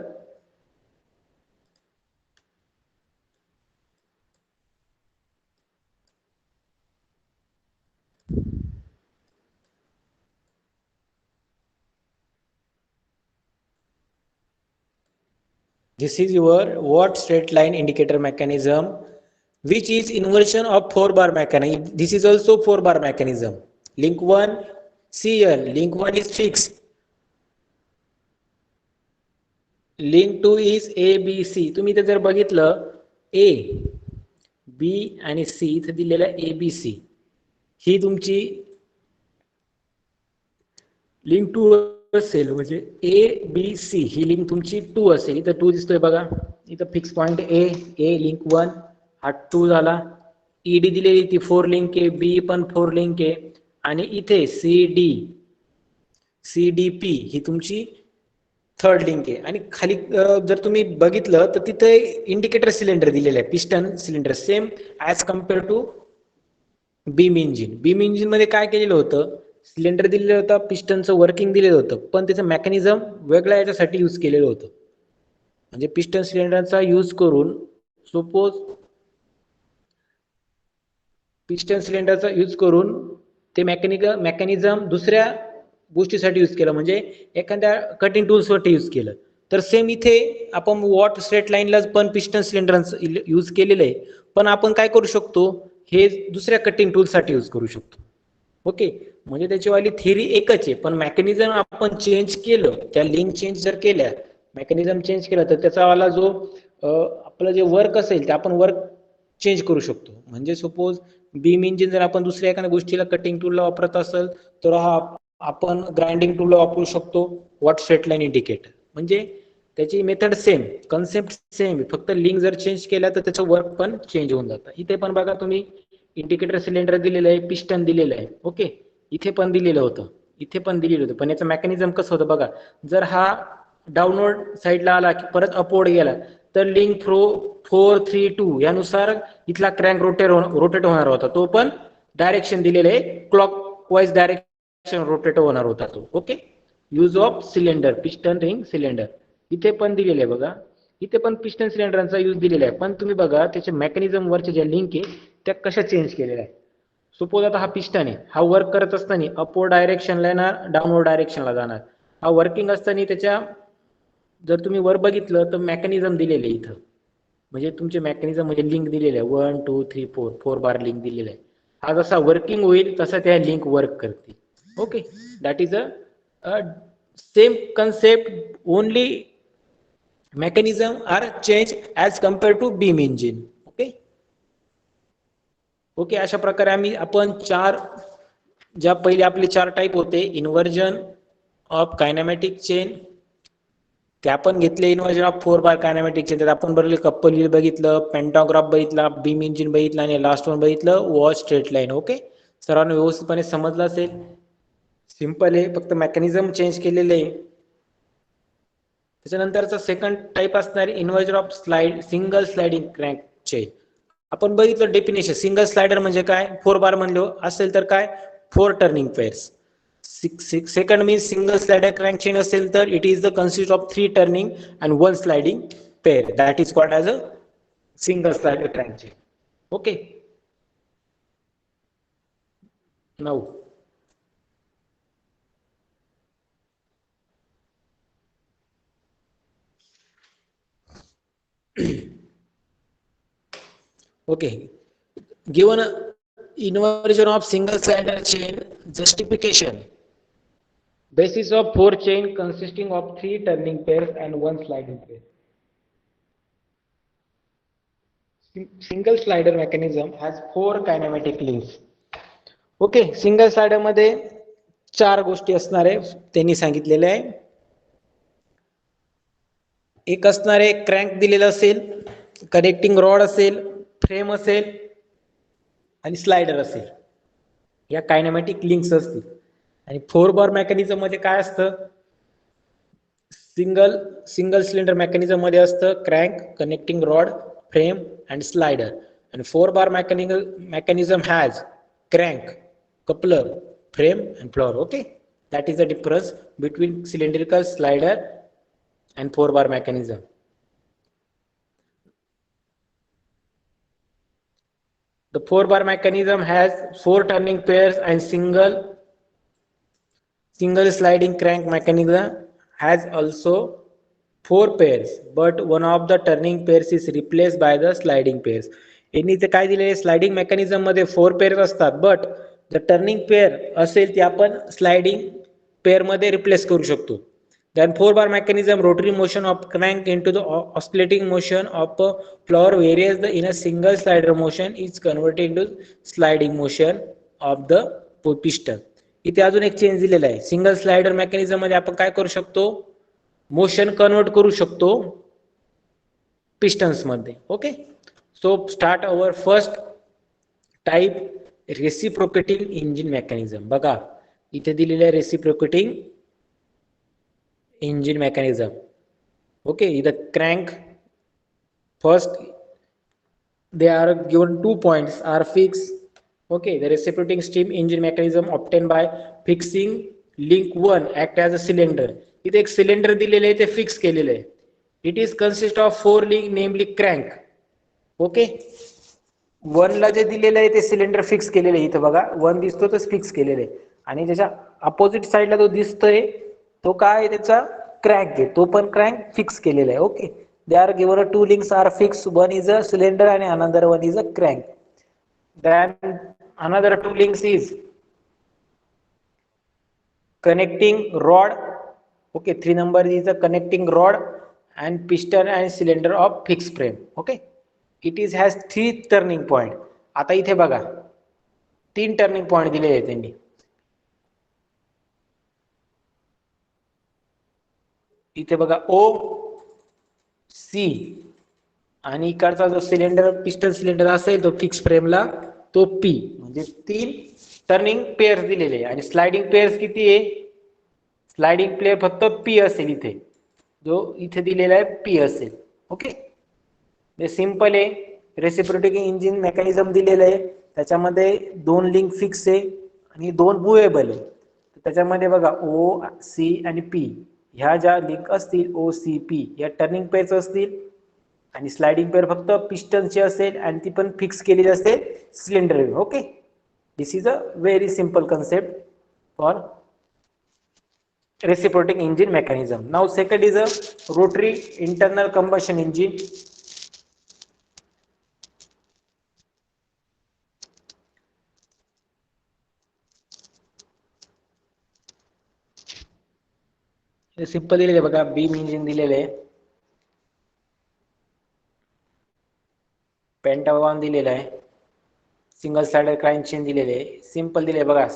S1: what straight line indicator mechanism, which is inversion of 4-bar mechanism. This is also 4-bar mechanism. Link 1 CL, link 1 is fixed, link 2 is ABC. तुम्ही इथे जर बघितलं A, B आणि C इथे दिलेलं आहे ABC, ही तुमची link 2 असेल. म्हणजे ABC ही लिंक तुमची 2 असेल. इथं 2 दिसतोय बघा, इथं फिक्स पॉइंट A लिंक 1, हा 2 झाला. ED दिलेली ती 4 लिंक आहे, B पण 4 लिंक आहे, आणि इथे CDP ही तुमची 3rd लिंक आहे. आणि खाली जर तुम्ही बघितलं तर तिथे इंडिकेटर सिलेंडर दिलेलं आहे, piston cylinder, same as compare to beam engine. Beam engine मध्ये काय केलेलं होतं? सिलेंडर दिलेलं होतं, पिस्टनचं वर्किंग दिलेलं होतं, पण त्याचं मेकॅनिझम वेगळ्या याच्यासाठी यूज केलेलं होतं. म्हणजे पिस्टन सिलेंडरचा यूज करून, सपोज पिस्टन सिलेंडरचा यूज करून ते मेकॅनिझम दुसऱ्या गोष्टीसाठी यूज केलं, म्हणजे एखाद्या कटिंग टूल्ससाठी यूज केलं. तर सेम इथे आपण वॉट स्ट्रेट लाईनला पण पिस्टन सिलेंडरचं यूज केलेलं आहे, पण आपण काय करू शकतो? हे दुसऱ्या कटिंग टूलसाठी यूज करू शकतो. ओके, म्हणजे त्याचीवाली थिअरी एकच आहे, पण मेकॅनिझम आपण चेंज केलं, त्या लिंक चेंज जर केल्या, मेकॅनिझम चेंज केलं, तर त्याचा वाला जो आपलं जे वर्क असेल ते आपण वर्क चेंज करू शकतो. म्हणजे सपोज बीम इंजिन जर आपण दुसऱ्या एखाद्या गोष्टीला कटिंग टूलला वापरत असेल, तर हा आपण ग्राइंडिंग टूलला वापरू शकतो वॉट स्ट्रेट लाईन इंडिकेटर. म्हणजे त्याची मेथड सेम, कन्सेप्ट सेम, फक्त लिंक जर चेंज केल्या तर त्याचं वर्क पण चेंज होऊन जातं. इथे पण बघा तुम्ही इंडिकेटर सिलेंडर दिलेलं आहे, पिस्टन दिलेलं आहे. ओके, इथे पण दिलेलं होतं, इथे पण दिलेलं होतं, पण याचं मेकॅनिझम कसं होतं बघा. जर हा डाऊनवर्ड साईडला आला की परत अपवर्ड गेला, तर लिंक 4, 3, 2 यानुसार इथला क्रँक रोटेट होणार होता. तो पण डायरेक्शन दिलेलं आहे क्लॉक क्लॉकवाईज डायरेक्शन रोटेट होणार होता तो. Okay. Use of cylinder, piston ring cylinder. इथे पण दिलेले आहे बघा, इथे पण पिस्टन सिलेंडरचा यूज दिलेला आहे, पण तुम्ही बघा त्याच्या मेकॅनिझम वरच्या ज्या लिंक आहे त्या कशा चेंज केलेल्या आहे. सपोज आता हा पिस्टन आहे, हा वर्क करत असताना अपवर्ड डायरेक्शनला येणार, डाऊनवर्ड डायरेक्शनला जाणार. हा वर्किंग असताना त्याच्या, जर तुम्ही वर बघितलं तर मेकॅनिझम दिलेले इथं, म्हणजे तुमचे मेकॅनिझम म्हणजे लिंक दिलेले आहे 1 2 3 4 बार लिंक दिलेले आहे. हा जसा वर्किंग होईल तसा त्या लिंक वर्क करतील. Okay. That is a same concept, only mechanism are changed as compared to beam engine. Okay. Okay. अशा प्रकारे आपण चार, ज्या पहिले आपले चार टाईप होते, इन्व्हर्जन ऑफ कायनॅमॅटिक चेन, ते आपण घेतले इन्व्हर्जन ऑफ 4 बार कायनॅमॅटिक चेन. त्यात आपण बघितलं कपल व्हील बघितलं, पेंटाग्राफ बघितला, बीम इंजिन बघितलं आणि लास्ट वन बघितलं वॉच स्ट्रेट लाईन. ओके. सर्वांना व्यवस्थितपणे समजलं असेल. सिंपल आहे, फक्त मेकॅनिझम चेंज केलेले आहे. त्याच्यानंतरचा सेकंड टाइप असणार inversion of single sliding crank chain. आपण बघितलं डेफिनेशन, सिंगल स्लाइडर म्हणजे काय, 4 बार म्हणलो असेल तर काय, 4 turning pairs. Second means single slider crank chain असेल तर it is the consist of 3 turning and 1 sliding pair, that is called as a single slider crank chain. Okay. Now okay, given inversion of single slider chain, justification, basis of 4 chain consisting of 3 turning pairs and 1 sliding pair. Single slider mechanism has 4 kinematic links. Okay. Single slider मध्ये 4 गोष्टी असणार आहे, त्यांनी सांगितलेले आहे. एक असणार आहे क्रँक दिलेला असेल, कनेक्टिंग रॉड असेल, फ्रेम असेल आणि स्लाइडर असेल, या कायनेमॅटिक लिंक्स असतील. आणि 4 बार मेकॅनिझम मध्ये काय असतं, सिंगल सिलेंडर मेकॅनिझम मध्ये असतं crank, connecting rod, frame and slider. आणि 4 bar mechanism has crank, coupler, frame and floor. Okay. That is the difference between cylindrical slider and 4 bar mechanism. The 4 bar mechanism has 4 turning pairs and single sliding crank mechanism has also 4 pairs, but one of the turning pairs is replaced by the sliding pairs. यांनी ते काय दिले, sliding mechanism मध्ये 4 pairs असतात, but the turning pair असेल ते आपण sliding pair मध्ये रिप्लेस करू शकतो. Then 4 bar mechanism, rotary motion of crank into the oscillating motion of a floor, whereas the in a single slider motion is converted into sliding motion of the piston. इथे अजून एक change दिलेला आहे. Single slider mechanism मध्ये आपण काय करू शकतो, मोशन कन्वर्ट करू शकतो पिस्टन्स मध्ये. Okay. So start our first type, reciprocating engine mechanism. बघा इथे दिलेलं आहे reciprocating engine mechanism. Okay, the crank, first they are given 2 points are fixed. Okay, the reciprocating steam engine mechanism obtained by fixing link 1 act as a cylinder. इथे एक cylinder दिलेले आहे, ते fix केलेले आहे. It is consist of 4 link नेमली crank. Okay. 1 ला जे दिलेलं आहे ते सिलेंडर फिक्स केलेलं आहे, इथे बघा 1 दिसतो तर फिक्स केलेलं आहे. आणि त्याच्या अपोजिट साइडला जो दिसतोय तो काय, त्याचा क्रँक आहे, तो पण क्रँक फिक्स केलेला आहे. Okay. They are given 2 links are fix, one is a cylinder आणि another one is a crank. Then another 2 links is connecting rod. Okay, 3 number is a connecting rod and piston and cylinder of fixed frame. Okay, it is has 3 turning point. आता इथे बघा 3 turning point दिलेले आहेत त्यांनी. इथे बघा ओ C आणि इकडचा जो सिलेंडर पिस्टन सिलेंडर असेल तो फिक्स फ्रेमला तो पी, म्हणजे 3 टर्निंग पेअर्स दिलेले. आणि स्लाइडिंग पेअर्स किती आहे, स्लाइडिंग प्लेअर फक्त पी असेल, इथे जो इथे दिलेला आहे पी असेल. ओके. हे सिंपल आहे. रेसिप्रोकेटिंग इंजिन मेकॅनिझम दिलेलं आहे, त्याच्यामध्ये 2 लिंक फिक्स आहे आणि 2 मुव्हेबल आहे. त्याच्यामध्ये बघा ओ सी आणि पी ह्या ज्या लिंक असतील ओ सी पी या टर्निंग पेअर्स असतील आणि स्लायडिंग पेअर फक्त पिस्टनची असेल आणि ती पण फिक्स केलेली असेल cylinder. Okay, this is a very simple concept for reciprocating engine mechanism. Now second is a rotary internal combustion engine. हे सिंपल दिलेले बघा, बीम इंजिन दिलेले आहे, पेंटागॉन दिलेला आहे, सिंगल स्लाइडर क्रॅन्क चेन दिलेले आहे. सिंपल दिले बघा,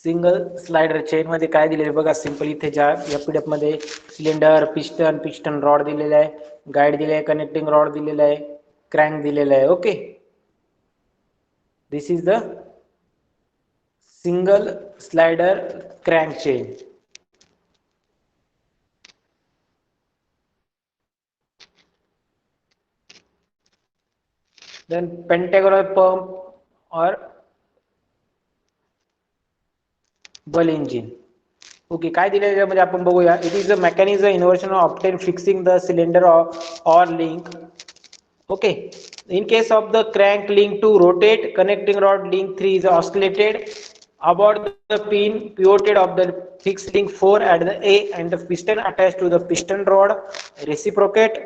S1: सिंगल स्लाइडर चेन मध्ये काय दिलेले बघा, सिंपल इथे ज्या या पीडीएफ मध्ये सिलेंडर, पिस्टन रॉड दिलेला आहे, गाईड दिले आहे, कनेक्टिंग रॉड दिलेला आहे, क्रॅन्क दिलेला आहे. Okay, this is the single slider crank chain. Then pentagonal pump or बल इंजिन. ओके, काय दिलेलं त्यामध्ये आपण बघूया. It is a mechanism inversion of obtain fixing the cylinder or link. Okay, in case of the crank link to rotate, connecting rod link 3 is oscillated about the pin pivoted of the fixed link 4 at the A and the piston attached to the piston rod reciprocate.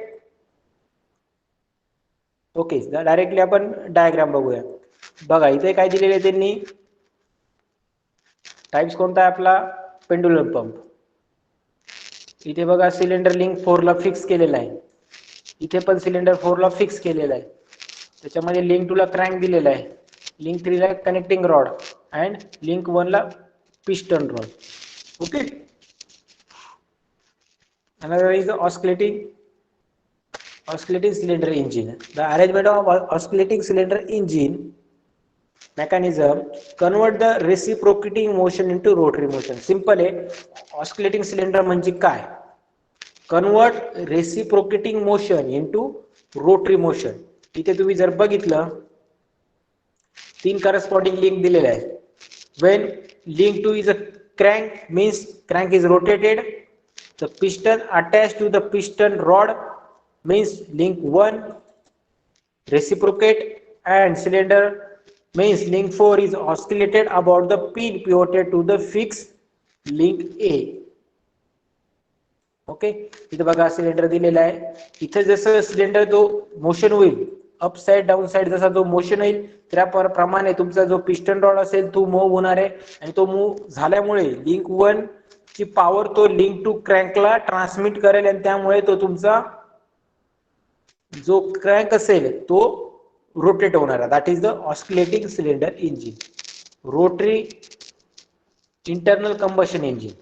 S1: Okay, directly आपण diagram बघूया. बघा इथे काय दिलेले त्यांनी, types कोणता आहे आपला, पेंडुलम पंप. इथे बघा सिलेंडर लिंक 4 ला फिक्स केलेला आहे, इथे पण सिलेंडर 4 ला फिक्स केलेला आहे. त्याच्यामध्ये लिंक 2 ला क्रॅन्क दिलेला आहे, लिंक 3 ला कनेक्टिंग रॉड अँड लिंक 1 ला piston rod. Okay, another is the oscillating cylinder engine. The arrangement of oscillating cylinder engine mechanism convert the reciprocating motion into rotary motion. Simple आहे, oscillating cylinder म्हणजे काय, convert reciprocating motion into rotary motion. इथे तुम्ही जर बघितलं 3 corresponding link दिलेले आहे. when link 2 is a crank means crank is rotated, the piston attached to the piston rod means link 1 reciprocate, and cylinder means link 4 is oscillated about the pin pivoted to the fixed link A. Okay, इथे बघा cylinder दिलेला आहे. इथे जसं cylinder जो motion होईल up side down side, जसा जो मोशन होईल त्याप्रमाणे तुमचा जो पिस्टन रॉड असेल तो मूव्ह होणार आहे. आणि तो मूव्ह झाल्यामुळे लिंक 1 ची पॉवर तो लिंक 2 क्रँकला ट्रान्समिट करेल आणि त्यामुळे तो तुमचा जो क्रँक असेल तो रोटेट होणार आहे. That is the oscillating cylinder engine, rotary internal combustion engine.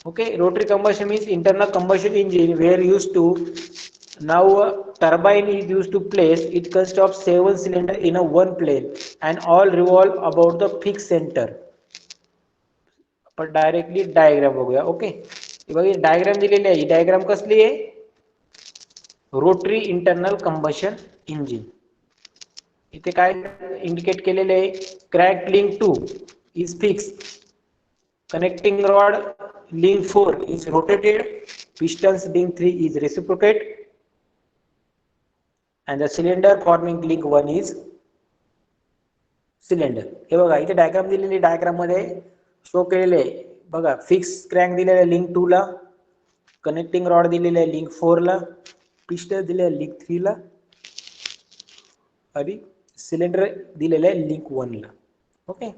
S1: Okay, rotary combustion means internal combustion engine where used to now a turbine is used to place. It consists of 7 cylinder in a one plane and all revolve about the fixed center. आपण directly diagram बघूया. Okay, बघा diagram दिलेली आहे. ही diagram कसली आहे, rotary internal combustion engine. इथे काय indicate केलेले आहे, crack link 2 is fix, connecting rod link 4 is rotated, pistons link 3 is reciprocate, and the cylinder forming link 1 is cylinder. हे बघा इथे डायग्राम दिलेली, डायग्राम मध्ये शो केलेले बघा, फिक्स क्रॅन्क दिलेला आहे लिंक 2 ला, कनेक्टिंग रॉड दिलेला आहे लिंक 4 ला, पिस्टन दिलेला आहे लिंक 3 ला आणि सिलेंडर दिलेला आहे लिंक 1 ला. ओके,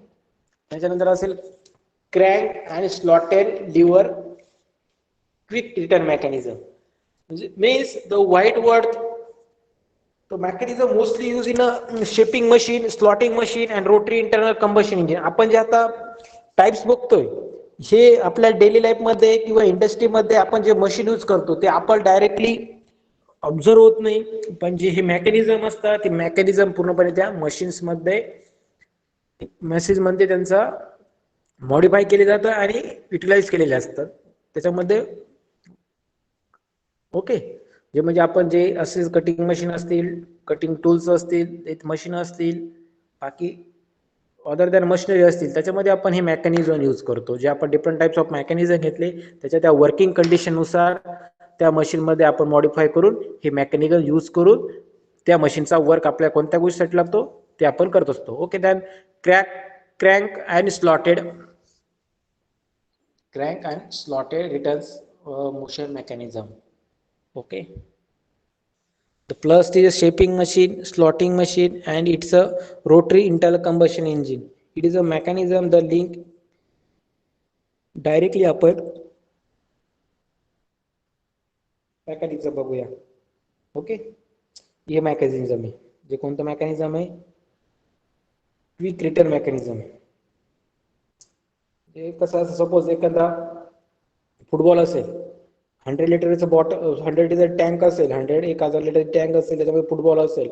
S1: त्याच्यानंतर असेल क्रॅन्क आणि slotted lever quick return mechanism. means the white word, the mechanism mostly used in a shaping machine, slotting machine and rotary internal combustion engine. आपण जे आता टाइप्स बघतोय हे आपल्या डेली लाईफ मध्ये किंवा इंडस्ट्री मध्ये आपण जे मशीन यूज करतो ते आपण डायरेक्टली ऑब्झर्व होत नाही, पण जे हे मेकॅनिझम असतात ते मेकॅनिझम पूर्णपणे त्या मशीन्स मध्ये त्यांचा मॉडिफाय केले जातं आणि युटिलाइज केलेले असतात त्याच्यामध्ये. ओके, जे म्हणजे आपण जे असे कटिंग मशीन असतील, कटिंग टूल्स असतील, मशीन असतील, बाकी अदर दॅन मशिनरी असतील त्याच्यामध्ये आपण हे मेकॅनिझम यूज करतो. जे आपण डिफरंट टाइप्स ऑफ मेकॅनिझम घेतले त्याच्या त्या वर्किंग कंडिशननुसार त्या मशीनमध्ये आपण मॉडिफाय करून हे मेकॅनिझम यूज करून त्या मशीनचा वर्क आपल्या कोणत्या गोष्टीसाठी लागतो ते आपण करत असतो. Okay, than crank and slotted returns motion mechanism. Okay, the plus is a shaping machine, slotting machine, and it's a rotary internal combustion engine. It is a mechanism the link directly आपण mechanism बघूया. Okay, हे mechanism आहे. जे कोणतं mechanism आहे? Quick return mechanism. हे कसं, suppose एखादा फुटबॉल असेल, 100 लिटरचं बॉटल, 100 लिटर टँक असेल, 1000 लिटर टँक असेल, त्याच्यामध्ये फुटबॉल असेल,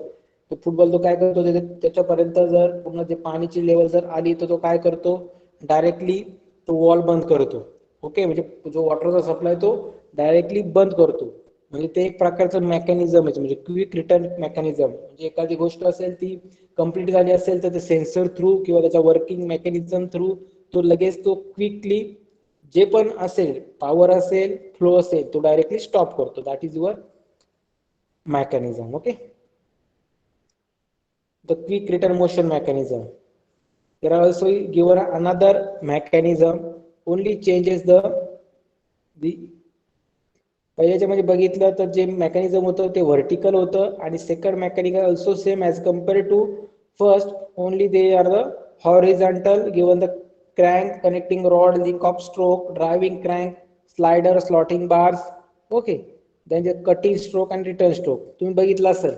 S1: तो फुटबॉल तो काय करतो, त्याच्यापर्यंत जर पूर्ण जे पाण्याची लेवल जर आली तर तो काय करतो, डायरेक्टली तो वॉल बंद करतो. ओके, म्हणजे जो वॉटरचा सप्लाय तो डायरेक्टली बंद करतो. म्हणजे ते एक प्रकारचं मेकॅनिझम आहे, म्हणजे क्विक रिटर्न मेकॅनिझम. म्हणजे एखादी गोष्ट असेल ती कंप्लीट झाली असेल तर ते सेन्सर थ्रू किंवा त्याच्या वर्किंग मेकॅनिझम थ्रू तो लगेच तो क्विकली जे पण असेल, पॉवर असेल, फ्लो असेल, तो डायरेक्टली स्टॉप करतो. That is your mechanism. Okay, the quick return motion mechanism. There are also given another mechanism, only changes the पहिल्याच्या मध्ये बघितलं तर जे मेकॅनिझम होतं ते व्हर्टिकल होतं आणि second mechanism also same as compare to first, only they are the horizontal, given the crank, connecting rod, link of stroke, driving crank, slider, slotting bars. Okay, then cutting stroke आणि return stroke. तुम्ही बघितलं असेल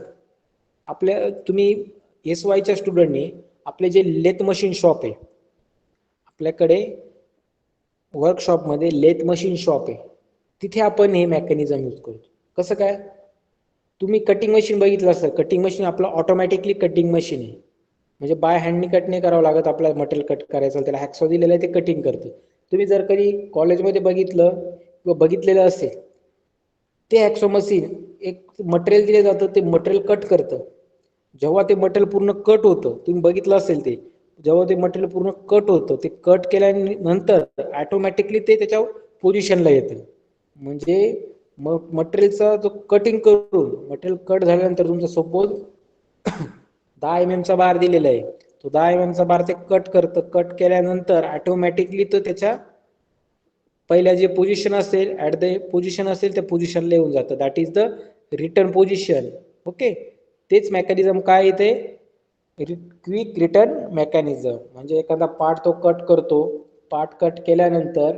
S1: आपल्या, तुम्ही SY च्या स्टुडंटनी आपले जे lathe machine shop आहे, आपल्याकडे वर्कशॉपमध्ये लेथ मशीन शॉप आहे, तिथे आपण हे मेकॅनिझम यूज करतो. कसं काय, तुम्ही कटिंग मशीन बघितलं असेल, कटिंग मशीन आपलं ऑटोमॅटिकली कटिंग मशीन आहे, म्हणजे बाय हँडनी कट नाही करावं लागत. आपल्याला मटेरियल कट करायचं त्याला हॅक्सॉ दिलेलं आहे, ते कटिंग करते. तुम्ही जर कधी कॉलेजमध्ये बघितलं किंवा बघितलेलं असेल, ते हॅक्सॉ मशीन एक मटेरियल दिलं जातं, ते मटेरियल कट करतं. जेव्हा ते मटेरियल पूर्ण कट होतं, तुम्ही बघितलं असेल ते, जेव्हा ते मटेरियल पूर्ण कट होतं, ते कट केल्यानंतर ऑटोमॅटिकली ते त्याच्या पोझिशनला येतं. म्हणजे मटेरियलचा जो कटिंग करून मटेरियल कट झाल्यानंतर तुमचा सपोज 10 mm चा बार दिलेला आहे, तो 10 mm चा बार ते कट करतं. कट केल्यानंतर ऑटोमॅटिकली तो त्याच्या पहिल्या जे पोझिशन असेल, ऍट द पोझिशन असेल त्या पोझिशनला येऊन जातं. That is the return position. Okay, तेच मेकॅनिझम काय येते, क्विक रिटर्न मेकॅनिझम. म्हणजे एखादा पार्ट तो कट करतो, पार्ट कट केल्यानंतर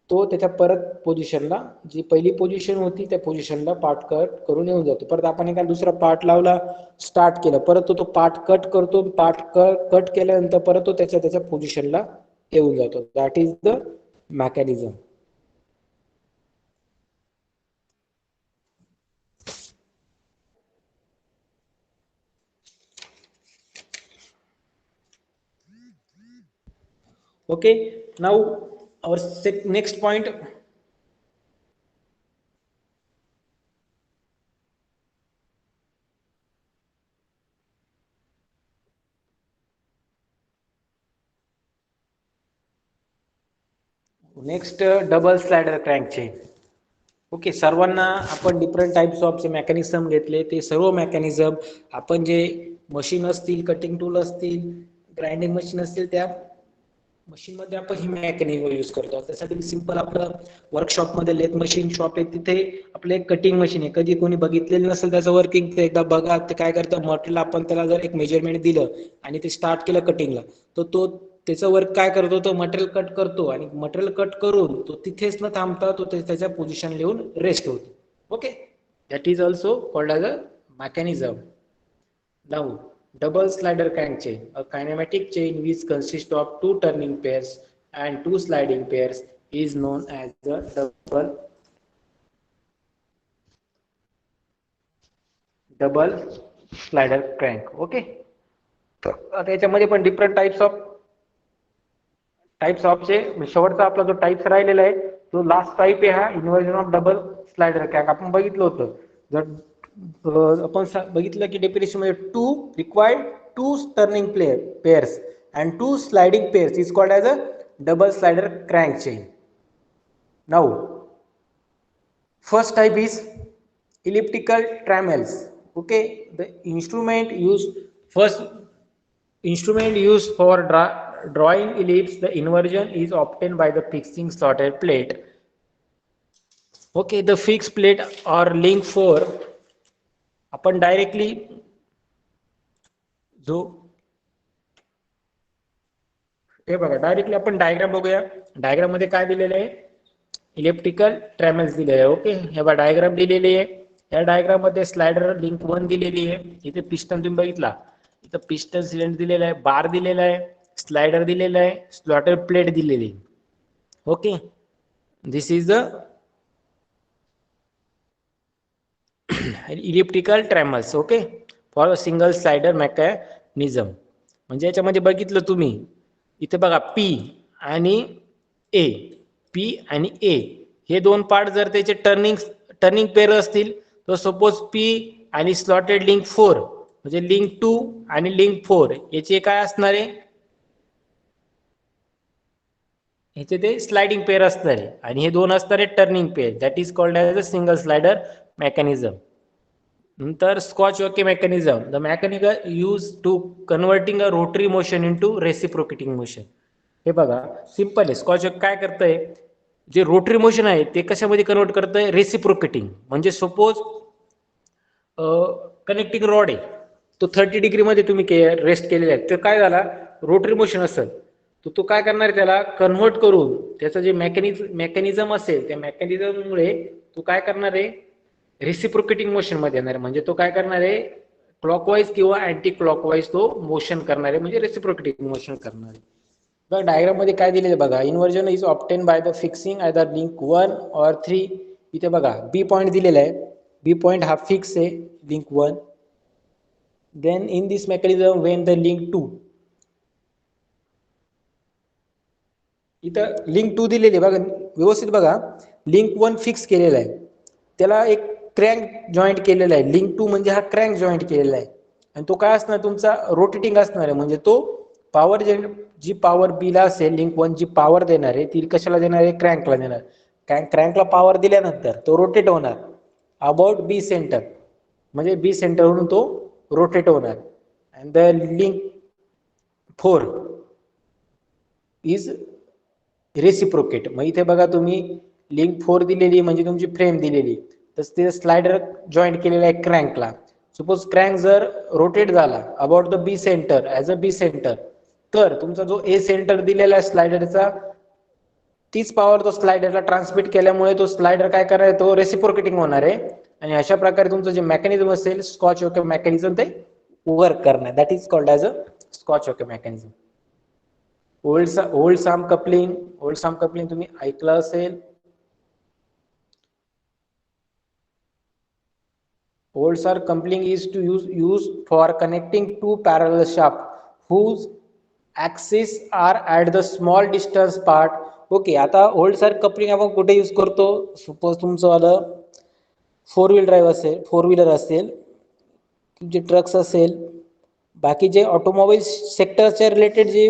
S1: तो त्याच्या परत पोझिशनला, जी पहिली पोझिशन होती त्या पोझिशनला पार्ट कट करून येऊन जातो. परत आपण एखादा दुसरा पार्ट लावला, स्टार्ट केलं, परत तो पार्ट कट करतो, पार्ट कट केल्यानंतर परत तो त्याच्या पोझिशनला येऊन जातो. That is the mechanism. Okay, now our next point, next double slider crank chain. Okay, सर्वांना आपण डिफरंट टाइप्स ऑफ जे मेकॅनिझम घेतले ते सर्व मेकॅनिझम आपण जे मशीन असतील, कटिंग टूल असतील, ग्राइंडिंग मशीन असतील, त्या मशीन मध्ये आपण ही मेकॅनिझम यूज करतो. त्यासाठी सिंपल आपलं वर्कशॉपमध्ये लेथ मशीन शॉप आहे, तिथे आपलं एक कटिंग मशीन आहे. कधी कोणी बघितलेलं नसेल त्याचं वर्किंग, ते एकदा बघा. ते काय करतं, मटेरियल आपण त्याला जर एक मेजरमेंट दिलं आणि ते स्टार्ट केलं कटिंगला, तर तो त्याचं वर्क काय करतो, तो मटेरियल कट करतो आणि मटेरियल कट करून तो तिथेच न थांबता तो त्याच्या पोझिशन येऊन रेस्ट होतो. Okay, that is also called as a mechanism. Now, double slider crank chain, a kinematic chain which consists of two turning pairs and two sliding pairs, is known as the double slider crank. Okay, आता याच्यामध्ये पण different types of चे शेवटचा आपला जो types राहिलेला आहे, तो लास्ट टाइप आहे हा inversion of double slider crank. आपण बघितलं होतं, जर आपण बघितलं की डेफिनेशन मध्ये two required two turning pairs and two sliding pairs is called as a double slider crank chain. Now first type is elliptical trammels. Okay, the instrument used for drawing ellipse, the inversion is obtained by the fixing slotted plate. Okay, the fixed plate or link 4 आपण directly जो हे बघा directly आपण diagram बघूया. Diagram मध्ये काय दिलेलं आहे, इलेक्ट्रिकल ट्रॅमेल्स दिलेले आहे. ओके, हे बघा डायग्राम दिलेली आहे. या डायग्राम मध्ये स्लायडर लिंक 1 दिलेली आहे. इथे पिस्टन तुम्ही बघितला, इथं पिस्टन सिलेंडर दिलेला आहे, बार दिलेला आहे, स्लायडर दिलेला आहे, स्लॉटेड प्लेट दिलेली आहे. Okay, this is the elliptical trammels. Okay, for single slider mechanism. म्हणजे याच्यामध्ये बघितलं तुम्ही, इथे बघा पी आणि ए, पी आणि ए हे दोन पार्ट जर त्याचे टर्निंग पेअर असतील तर सपोज पी आणि स्लॉटेड लिंक 4 म्हणजे लिंक 2 आणि लिंक 4 याचे काय असणार आहे, याचे ते स्लाइडिंग पेअर असणार आहे आणि हे दोन असणार आहे turning pair. That is called as a single slider mechanism. नंतर scotch yoke mechanism, the mechanism use to converting a rotary motion into reciprocating motion. हे बघा सिंपल आहे. स्कॉच ओके काय करतंय, जे रोटरी मोशन आहे ते कशामध्ये कन्वर्ट करतंय, रेसिप्रोकेटिंग. म्हणजे सपोज कनेक्टिंग रॉड आहे, तो 30 डिग्री मध्ये तुम्ही रेस्ट केलेला आहे, तर काय झाला रोटरी मोशन असेल तर तो काय करणार आहे, त्याला कन्वर्ट करून त्याचं जे मेकॅनिझम असेल त्या मेकॅनिझममुळे तो काय करणार आहे, रेसिप्रोकेटिंग मोशन मध्ये येणार आहे. म्हणजे तो काय करणार आहे, क्लॉकवाईज किंवा अँटी क्लॉकवाईज तो मोशन करणार आहे, म्हणजे रेसिप्रोकेटिंग मोशन करणार आहे. बघा डायग्राम मध्ये काय दिलेलं बघा, inversion is obtain by the fixing either link 1 or 3. इथे बघा बी पॉइंट दिलेला आहे, बी पॉइंट हा फिक्स आहे link 1. Then in this mechanism when the link 2, इथं लिंक 2 दिलेली आहे बघा व्यवस्थित बघा, लिंक 1 फिक्स केलेला आहे, त्याला एक क्रँक जॉईंट केलेला आहे. लिंक 2 म्हणजे हा क्रँक जॉईंट केलेला आहे आणि तो काय असणार तुमचा रोटेटिंग असणार आहे. म्हणजे तो पॉवर जी पॉवर बीला असेल लिंक 1 जी पॉवर देणार आहे ती कशाला देणार आहे, क्रँकला देणार. क्रँकला पॉवर दिल्यानंतर तो रोटेट होणार अबाउट बी सेंटर, म्हणजे बी सेंटरवरून तो रोटेट होणार. And the link 4 is reciprocate. मग इथे बघा तुम्ही लिंक 4 दिलेली म्हणजे तुमची फ्रेम दिलेली, तर ते स्लायडर जॉईंट केलेला आहे क्रँकला. सपोज क्रँक जर रोटेट झाला about the B centre as a B centre, तर तुमचा जो ए सेंटर दिलेला आहे स्लायडरचा तीच पॉवर तो स्लायडरला ट्रान्समिट केल्यामुळे तो स्लायडर काय करणार आहे, तो रेसिप्रोकेटिंग होणार आहे आणि अशा प्रकारे तुमचं जे मेकॅनिझम असेल स्कॉच ओके मेकॅनिझम ते वर्क करणार. That is called as a scotch yoke mechanism. Oldham coupling तुम्ही ऐकलं असेल. Oldham coupling is to use for connecting two parallel shaft whose axis are at the small distance part. Okay, आता Oldham coupling आपण कुठे use करतो, suppose तुमचं आलं 4 wheel drive असेल, 4 व्हीलर असेल, जे ट्रक्स असेल, बाकी जे ऑटोमोबाईल सेक्टरच्या रिलेटेड जे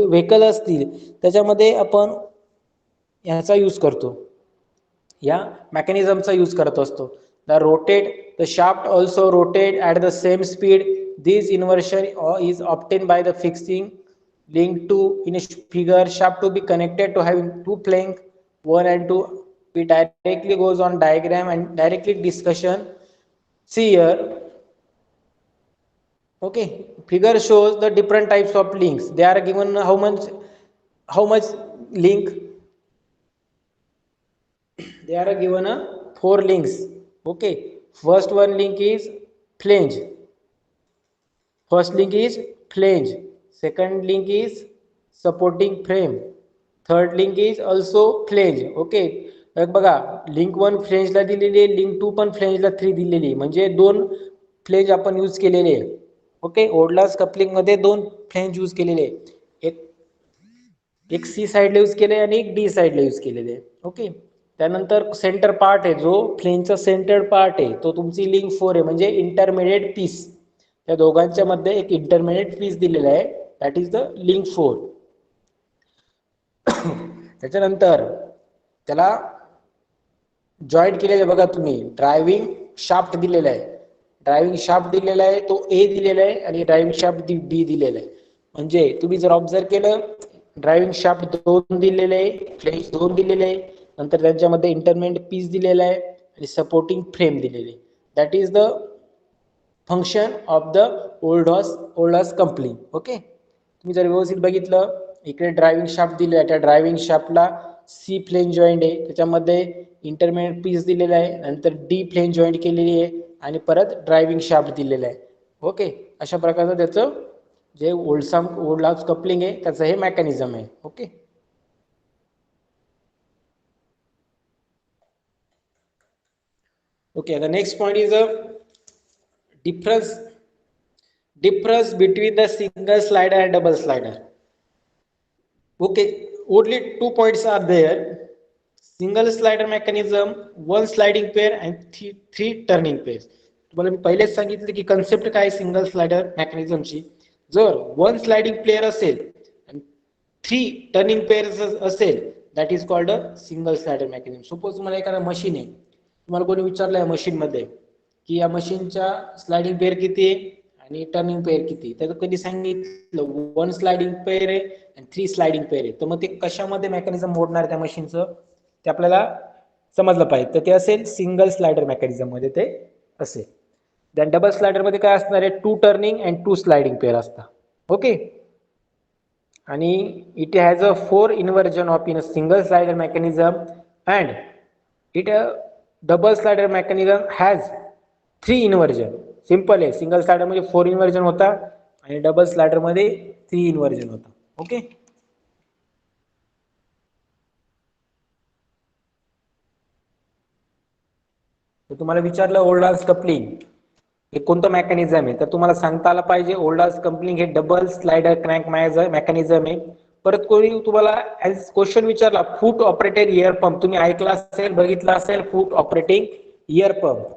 S1: व्हेकल असतील त्याच्यामध्ये आपण ह्याचा यूज करतो, या मेकॅनिझमचा यूज करत असतो. The rotate the shaft also rotate at the same speed. This inversion is obtain by the fixing link 2 in a figure. Shaft to be connected to having two plank 1 and 2. We directly goes on diagram and directly discussion. See here, okay, figure shows the different types of links. They are given how much link, they are given a 4 links. Okay, first one link is flange, second link is supporting frame, third link is also flange. Okay, बघा link 1 फ्लेंजला दिलेली आहे, link 2 पण फ्लेंजला 3 दिलेली, म्हणजे 2 flange आपण use केलेले आहे. Okay, ओल्डलास coupling मध्ये 2 फ्लेंज यूज केलेले आहे, एक सी साइडला यूज केले आणि एक डी साइडला यूज केलेले आहे. ओके, त्यानंतर सेंटर पार्ट आहे जो फ्लेंजचा सेंटर पार्ट आहे तो तुमची लिंक 4 आहे, म्हणजे इंटरमिडिएट पीस. त्या दोघांच्या मध्ये एक इंटरमिडिएट पीस दिलेला आहे दॅट इज द लिंक 4. त्याच्यानंतर त्याला जॉईंट केलेलं आहे बघा तुम्ही, ड्रायव्हिंग शाफ्ट दिलेला आहे, ड्रायव्हिंग शाफ्ट दिलेला आहे, तो ए दिलेला आहे आणि ड्रायव्हिंग शाफ्ट बी दिलेला आहे. म्हणजे तुम्ही जर ऑब्झर्व केलं, ड्रायव्हिंग शाफ्ट 2 दिलेले आहे, फ्लेंज 2 दिलेले आहे, नंतर त्यांच्यामध्ये इंटरमेंट पीस दिलेला आहे आणि सपोर्टिंग फ्रेम दिलेली आहे. That is the function of the Oldham's coupling. Okay, तुम्ही जर व्यवस्थित बघितलं, इकडे ड्रायव्हिंग शाफ्ट दिलेला आहे, त्या ड्रायव्हिंग शाफ्टला सी फ्लेंज जॉईंट आहे, त्याच्यामध्ये इंटरमिडिएट पीस दिलेला आहे, नंतर डी फ्लेंज जॉईंट केलेली आहे आणि परत ड्रायव्हिंग शाफ्ट दिलेला आहे. ओके, अशा प्रकारचं त्याचं जे ओल्ड हॉर्स कपलिंग आहे त्याचं हे मेकॅनिझम आहे. Okay, okay, the next point is a difference between the single slider and double slider. Okay, only 2 points are there: single slider mechanism, one sliding pair and three turning pairs. तुम्हाला मी पहिलेच सांगितलं की concept काय single slider मेकॅनिझमची. जर one sliding player असेल आणि 3 turning pairs असेल, that is called a single slider mechanism. Suppose तुम्हाला एखादा मशीन आहे, तुम्हाला कोणी विचारलं या मशीन मध्ये की या मशीनच्या स्लाइडिंग पेअर किती आहे आणि टर्निंग पेअर किती, तर कधी सांगितलं 1 स्लाइडिंग पेअर आहे आणि 3 स्लाइडिंग पेअर आहे, तर मग ते कशामध्ये मेकॅनिझम मोडणार त्या मशीनचं ते आपल्याला समजलं पाहिजे. तर ते असेल सिंगल स्लाइडर मेकॅनिझम मध्ये ते असेल. देन डबल स्लाइडर मध्ये काय असणार आहे, 2 टर्निंग अँड 2 स्लाइडिंग पेअर असतात. ओके, आणि it has a 4 inversion of in a single slider mechanism and it double slider mechanism has 3 inversion. Simple आहे, सिंगल स्लाइडर मध्ये 4 इन्व्हर्जन होता आणि डबल स्लाइडर मध्ये 3 इन्व्हर्जन होता. ओके, तर तुम्हाला विचारलं ओल्ड हॉर्स कपलिंग हे कोणतं मेकॅनिझम आहे, तर तुम्हाला सांगता आलं पाहिजे ओल्ड हॉर्स कपलिंग हे डबल स्लाइडर क्रॅन्क मेकॅनिझम आहे. परत कोणी तुम्हाला ऍज क्वेश्चन विचारला फूट ऑपरेटेड इयर पंप, तुम्ही ऐकला असेल, बघितला असेल, फूट ऑपरेटिंग इयर पंप,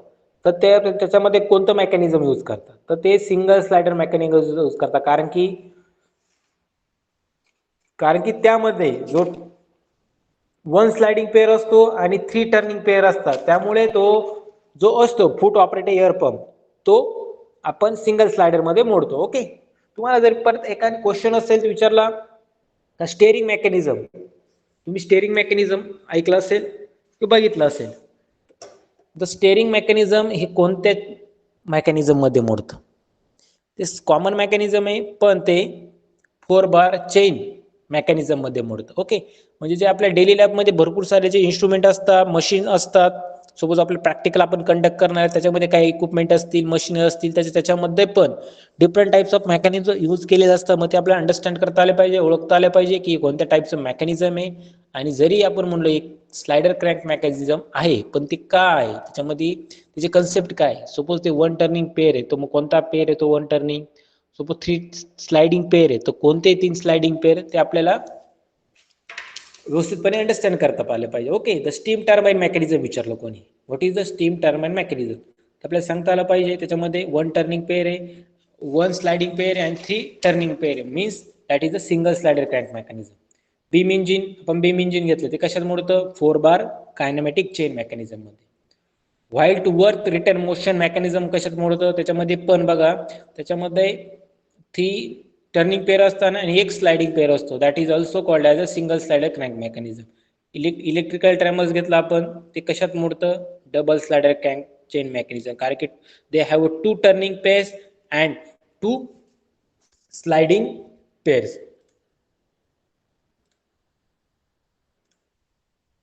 S1: तर त्याच्यामध्ये कोणतं मेकॅनिझम यूज करतात, तर ते सिंगल स्लाइडर मेकॅनिझम यूज करतात. कारण की त्यामध्ये जो 1 स्लाइडिंग पेअर असतो आणि 3 टर्निंग पेअर असतात, त्यामुळे तो जो असतो फूट ऑपरेटेड एअर पंप तो आपण सिंगल स्लाइडर मध्ये मोडतो. ओके, तुम्हाला जर परत एखादा क्वेश्चन असेल तर विचारला का स्टेअरिंग मेकॅनिझम, तुम्ही स्टेअरिंग मेकॅनिझम ऐकलं असेल किंवा बघितलं असेल, द स्टेअरिंग मेकॅनिझम हे कोणत्या मेकॅनिझम मध्ये मोडतं, ते कॉमन मेकॅनिझम आहे पण ते 4 बार चेन मेकॅनिझम मध्ये मोडतं. ओके, म्हणजे जे आपल्या डेली लाईफ मध्ये भरपूर सारे जे इन्स्ट्रुमेंट असतात, मशीन असतात, सपोज आपलं प्रॅक्टिकल आपण कंडक्ट करणार आहे, त्याच्यामध्ये काही इक्विपमेंट असतील, मशीन असतील, त्याच्यामध्ये पण different types of mechanism use केले असतात. मग ते आपल्याला अंडरस्टँड करता आले पाहिजे, ओळखता आले पाहिजे की कोणत्या टाइपचं मेकॅनिझम आहे. आणि जरी आपण म्हणलो एक स्लाइडर क्रॅक मेकॅनिझम आहे, पण ते काय आहे, त्याच्यामध्ये त्याची कन्सेप्ट काय, सपोज ते 1 टर्निंग पेअर आहे, तो मग कोणता पेअर आहे तो 1 टर्निंग, सपोज 3 स्लाइडिंग पेअर आहे, तर कोणते 3 स्लाइडिंग पेअर, ते आपल्याला व्यवस्थितपणे अंडरस्टँड करता आले पाहिजे. Okay, the steam turbine mechanism विचारलं कोणी, what is the steam turbine mechanism, आपल्याला सांगता आलं पाहिजे. त्याच्यामध्ये 1 टर्निंग पेअर आहे, 1 स्लाइडिंग पेअर आहे आणि 3 टर्निंग पेअर आहे, means that is a single slider crank mechanism. Beam engine, आपण बीम इंजिन घेतलं, ते कशात मोडतं, 4 बार कायनेमॅटिक चेन मेकॅनिझम मध्ये. While to work return motion mechanism कशात मोडतं, त्याच्यामध्ये पण बघा, त्याच्यामध्ये 3 टर्निंग पेअर असताना आणि 1 स्लाइडिंग पेअर असतो, that is also called as a single slider crank mechanism. Elliptical trammels घेतला आपण, ते कशात मोडतं, double slider crank chain mechanism, कारण की they have 2 turning pairs and 2 sliding pairs.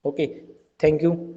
S1: Okay, thank you.